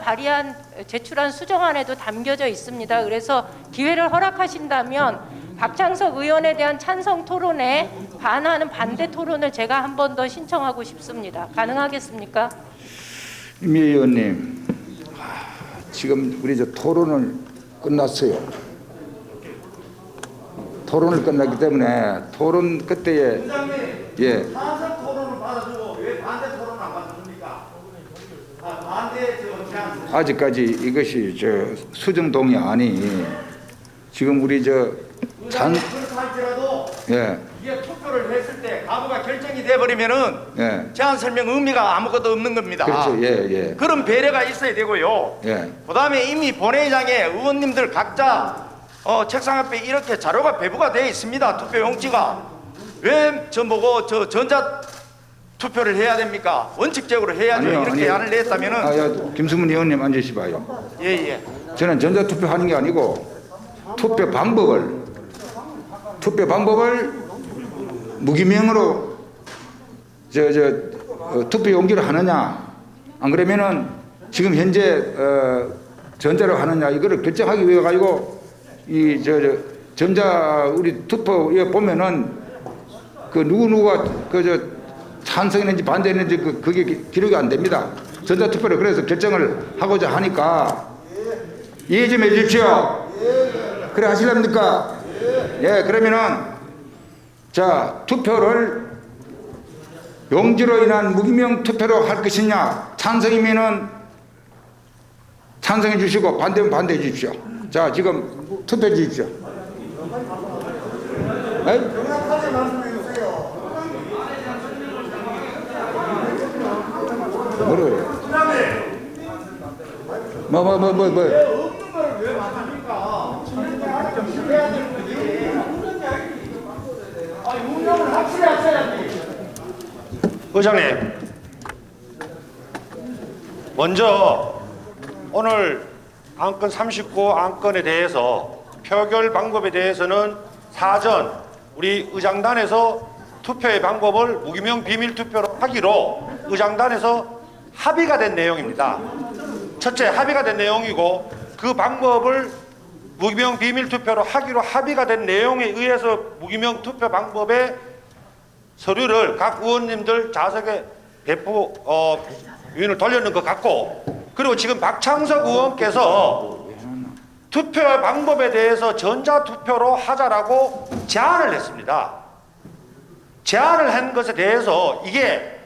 제출한 수정안에도 담겨져 있습니다. 그래서 기회를 허락하신다면 박창석 의원에 대한 찬성 토론에 반하는 반대 토론을 제가 한 번 더 신청하고 싶습니다. 가능하겠습니까?
임 의원님, 지금 우리 토론을 끝났어요. 토론을 끝났기 때문에 토론 끝에 예.
찬성 토론을 받아주고 왜 반대 토론을 안 받아줍니까? 반대 제안.
아직까지 이것이 수정 동의안이 지금 우리
그렇할지라도
예.
이게 투표를 했을 때 가부가 결정이 돼버리면은
예.
제안 설명 의미가 아무것도 없는 겁니다.
그렇죠. 예.
그런 배려가 있어야 되고요.
예.
그다음에 이미 본회의장에 의원님들 각자 책상 앞에 이렇게 자료가 배부가 되어 있습니다. 투표 용지가. 왜 저보고 전자 투표를 해야 됩니까? 원칙적으로 해야죠. 이렇게 제안을 냈다면은.
김수문 의원님 앉으시봐요.
예.
저는 전자 투표하는 게 아니고 투표 방법을 무기명으로 투표 용지를 하느냐, 안 그러면은 지금 현재 전자로 하느냐 이거를 결정하기 위해 가지고 이 전자 우리 투표에 보면은 그 누구가 찬성했는지 반대했는지 그게 기록이 안 됩니다. 전자 투표를 그래서 결정을 하고자 하니까 이해 좀 해주십시오. 그래 하실랍니까? 예, 그러면은 자, 투표를 용지로 인한 무기명 투표로 할 것이냐, 찬성이면은 찬성해 주시고 반대면 반대해 주십시오. 자, 지금 투표해 주십시오.
명확하게 말씀해 주세요.
뭐래요? 뭐.
없는 거를 왜 맞습니까? 해야 되는 거지. 운영을 확실히 하셔야지.
의장님, 먼저 오늘 안건 39 안건에 대해서 표결 방법에 대해서는 사전 우리 의장단에서 투표의 방법을 무기명 비밀 투표로 하기로 의장단에서 합의가 된 내용입니다. 첫째, 합의가 된 내용이고 그 방법을 무기명 비밀 투표로 하기로 합의가 된 내용에 의해서 무기명 투표 방법의 서류를 각 의원님들 좌석에 유인을 돌려놓은 것 같고, 그리고 지금 박창석 의원께서 투표 방법에 대해서 전자투표로 하자라고 제안을 했습니다. 제안을 한 것에 대해서 이게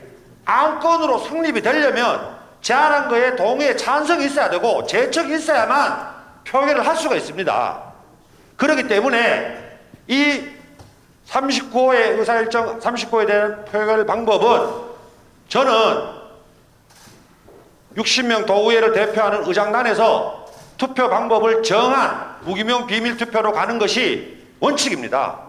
안건으로 성립이 되려면 제안한 거에 동의에 찬성이 있어야 되고 제척이 있어야만 표결을 할 수가 있습니다. 그렇기 때문에 이 39호의 의사일정 39호에 대한 표결 방법은 저는 60명 도의회를 대표하는 의장단에서 투표 방법을 정한 무기명 비밀 투표로 가는 것이 원칙입니다.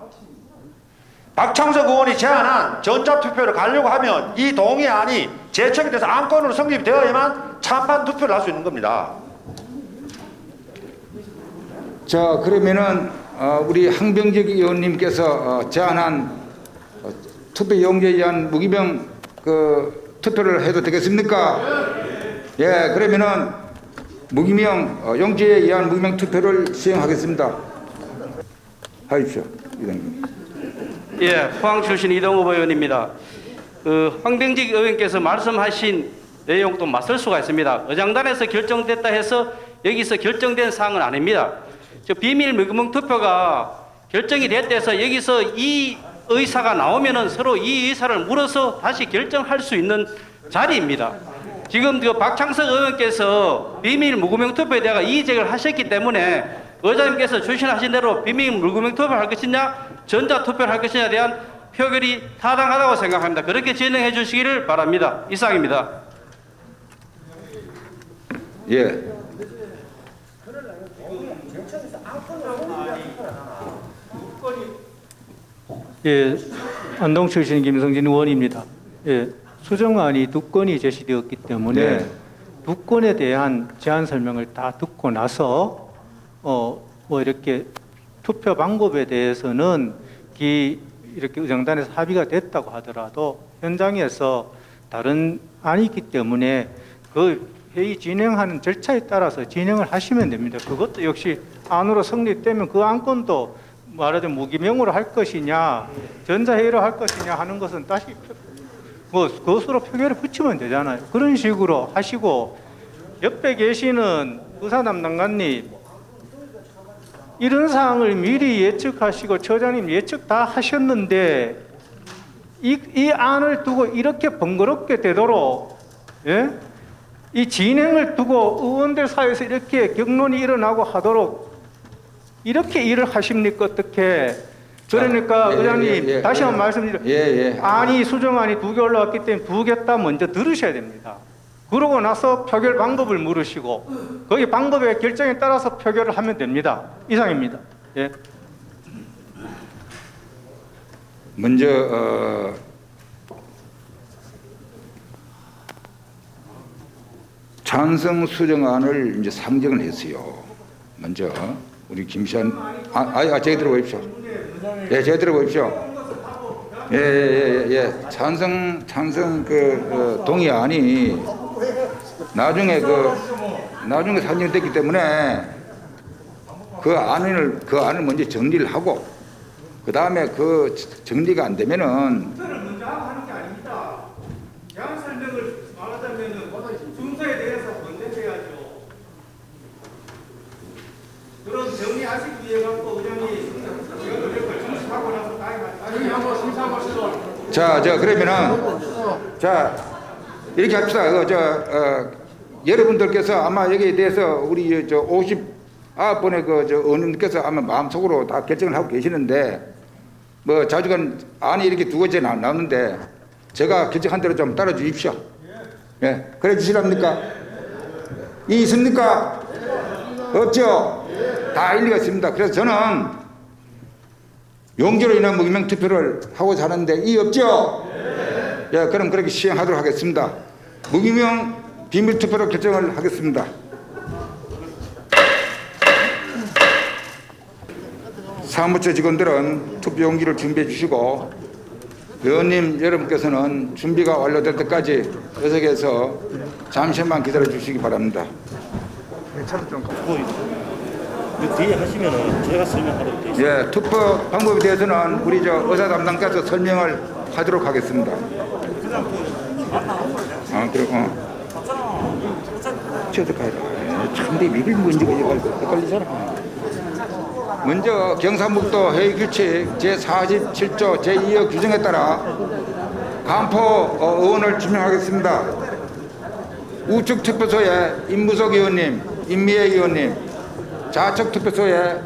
박창석 의원이 제안한 전자투표를 가려고 하면 이 동의안이 제청이 돼서 안건으로 성립이 되어야만 찬반 투표를 할 수 있는 겁니다.
자, 그러면은 우리 항병직 의원님께서 제안한 투표 용지에 의한 무기명 투표를 해도 되겠습니까? 예, 그러면은 무기명 용지에 의한 무기명 투표를 시행하겠습니다. 하십시오, 이동님.
예, 포항 출신 이동호 의원입니다. 황병직 의원께서 말씀하신 내용도 맞설 수가 있습니다. 의장단에서 결정됐다 해서 여기서 결정된 사항은 아닙니다. 비밀 무기명 투표가 결정이 됐다 해서 여기서 이 의사가 나오면은 서로 이 의사를 물어서 다시 결정할 수 있는 자리입니다. 지금 박창석 의원께서 비밀 무기명 투표에 대한 이의제기를 하셨기 때문에 의장님께서 추진하신 대로 비밀 무기명 투표를 할 것이냐 전자 투표를 할 것이냐에 대한 표결이 타당하다고 생각합니다. 그렇게 진행해 주시기를 바랍니다. 이상입니다.
예.
예, 안동 출신 김성진 의원입니다. 예, 수정안이 2건이 제시되었기 때문에
네.
2건에 대한 제안 설명을 다 듣고 나서 이렇게 투표 방법에 대해서는 이렇게 의장단에서 합의가 됐다고 하더라도 현장에서 다른 안이 있기 때문에 그 회의 진행하는 절차에 따라서 진행을 하시면 됩니다. 그것도 역시 안으로 성립되면 그 안건도 말하자면 무기명으로 할 것이냐 전자회의로 할 것이냐 하는 것은 다시 그것으로 표결에 붙이면 되잖아요. 그런 식으로 하시고, 옆에 계시는 의사 담당관님 이런 사항을 미리 예측하시고 처장님 예측 다 하셨는데 이 안을 두고 이렇게 번거롭게 되도록, 예? 이 진행을 두고 의원들 사이에서 이렇게 격론이 일어나고 하도록 이렇게 일을 하십니까? 어떻게? 그러니까 의장님 다시 한번 말씀드립니다. 안이 수정안이 2개 올라왔기 때문에 2개 다 먼저 들으셔야 됩니다. 그러고 나서 표결 방법을 물으시고 거기 방법의 결정에 따라서 표결을 하면 됩니다. 이상입니다. 예.
먼저 찬성 수정안을 이제 상정을 했어요. 먼저 우리 김시한 제가 들어보십시오. 예, 제가 들어보십시오. 예. 찬성 동의안이 나중에 상정됐기 때문에 그 안을 먼저 정리를 하고 그 다음에 그 정리가 안 되면은
먼저 하는 게 아닙니다. 제안 설명을 말하자면은 순서에 대해서 먼저 해야죠. 그런 정리하시기 위해 갖고 의장이 중심하고 나서 다시 한번 심사하시죠.
자, 그러면은 이렇게 합시다. 여러분들께서 아마 여기에 대해서 우리 59번의 의원님께서 아마 마음속으로 다 결정을 하고 계시는데 뭐 자주간 안이 이렇게 2개째 나오는데 제가 결정한 대로 좀 따라 주십시오. 예, 그래 주시랍니까? 이 있습니까? 없죠? 다 일리가 있습니다. 그래서 저는 용지로 인한 무기명 투표를 하고자 하는데 이 없죠? 예, 그럼 그렇게 시행하도록 하겠습니다. 무기명 비밀 투표로 결정을 하겠습니다. 사무처 직원들은 투표 용지를 준비해 주시고 의원님 여러분께서는 준비가 완료될 때까지 의석에서 잠시만 기다려 주시기 바랍니다. 차를 좀 갖고
뒤에 하시면은 제가 설명하도록 되어
예, 투표 방법에 대해서는 우리 저 의사 담당자께서 설명을 하도록 하겠습니다. 참내 미를 먼저 헷갈리잖아. 먼저 경상북도 회의 규칙 제47조 제2호 규정에 따라 간포 의원을 지명하겠습니다. 우측 투표소에 임무석 의원님, 임미애 의원님, 좌측 투표소에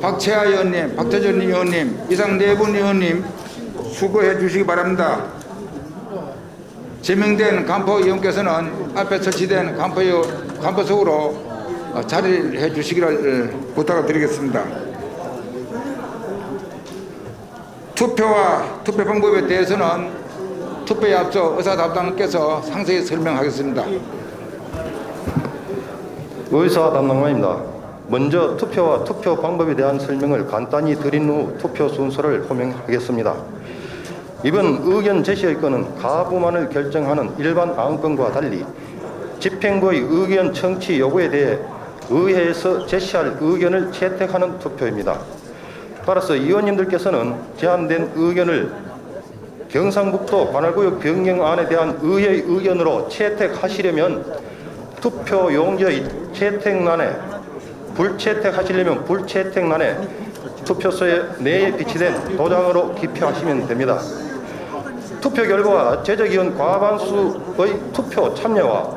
박채아 의원님, 박태준 의원님, 이상 4분 의원님 수고해 주시기 바랍니다. 지명된 간포 의원께서는 앞에 설치된 간포석으로 자리를 해 주시기를 부탁을 드리겠습니다. 투표와 투표 방법에 대해서는 투표에 앞서 의사 담당께서 상세히 설명하겠습니다.
의사 담당관입니다. 먼저 투표와 투표 방법에 대한 설명을 간단히 드린 후 투표 순서를 호명하겠습니다. 이번 의견 제시의 건은 가부만을 결정하는 일반 안건과 달리 집행부의 의견 청취 여부에 대해 의회에서 제시할 의견을 채택하는 투표입니다. 따라서 의원님들께서는 제안된 의견을 경상북도 관할구역 변경안에 대한 의회의 의견으로 채택하시려면 투표 용지의 채택란에, 불채택하시려면 불채택란에 투표소에 내에 비치된 도장으로 기표하시면 됩니다. 투표 결과와 제적위원 과반수의 투표 참여와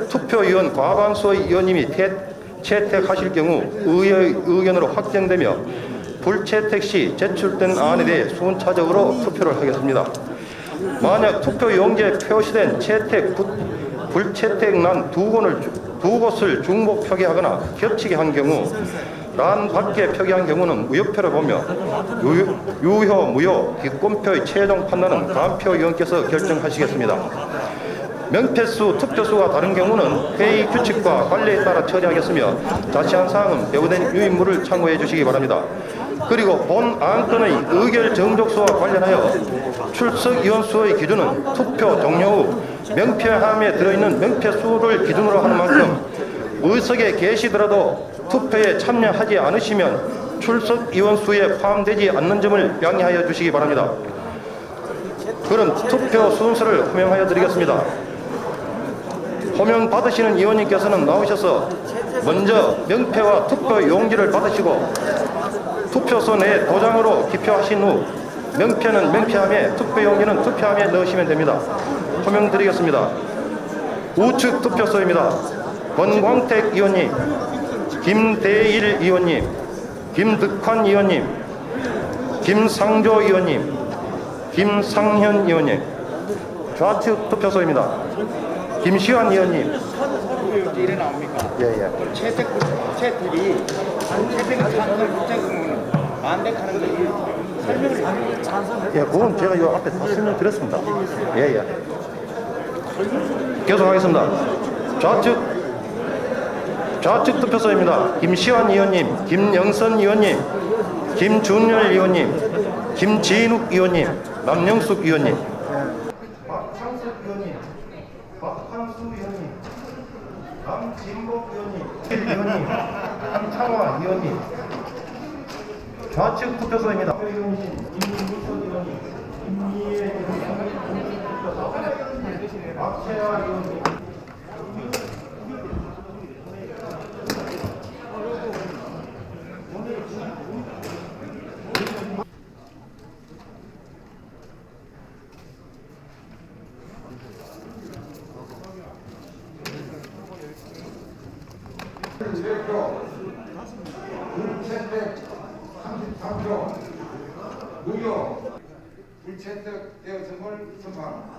투표위원 과반수의 의원님이 채택하실 경우 의회의 의견으로 확정되며 불채택 시 제출된 안에 대해 순차적으로 투표를 하겠습니다. 만약 투표 용지에 표시된 채택, 불채택란 두 곳을 중복 표기하거나 겹치게 한 경우 란 밖에 표기한 경우는 무효표를 보며 유효, 무효, 기권표의 최종 판단은 간표위원께서 결정하시겠습니다. 명패수, 투표수가 다른 경우는 회의 규칙과 관례에 따라 처리하겠으며 자세한 사항은 배부된 유인물을 참고해 주시기 바랍니다. 그리고 본 안건의 의결 정족수와 관련하여 출석 의원수의 기준은 투표 종료 후 명패함에 들어있는 명패수를 기준으로 하는 만큼 의석에 계시더라도 투표에 참여하지 않으시면 출석 의원수에 포함되지 않는 점을 양해하여 주시기 바랍니다. 그런 투표 순서를 호명하여 드리겠습니다. 호명 받으시는 의원님께서는 나오셔서 먼저 명패와 투표 용지를 받으시고 투표소 내 도장으로 기표하신 후 명패는 명패함에 투표 용지는 투표함에 넣으시면 됩니다. 호명 드리겠습니다. 우측 투표소입니다. 권광택 의원님, 김대일 의원님, 김득환 의원님, 김상조 의원님, 김상현 의원님. 좌측 투표소입니다. 김시환 의원님.
이래 나옵니까?
예예.
채택이 반대하는 거 설명을
예, 그건 제가 요 앞에 다 설명드렸습니다. 예예. 계속하겠습니다. 좌측 투표소입니다. 김시환 의원님, 김영선 의원님, 김준열 의원님, 김진욱 의원님, 남영숙 의원님. 박창석 의원님, 박한수 의원님, 남진복 의원님, 한창화 의원님. 좌측 투표소입니다. 박채아 의원님.
불채택 33표, 무효, 불채택 되었음을 선포합니다.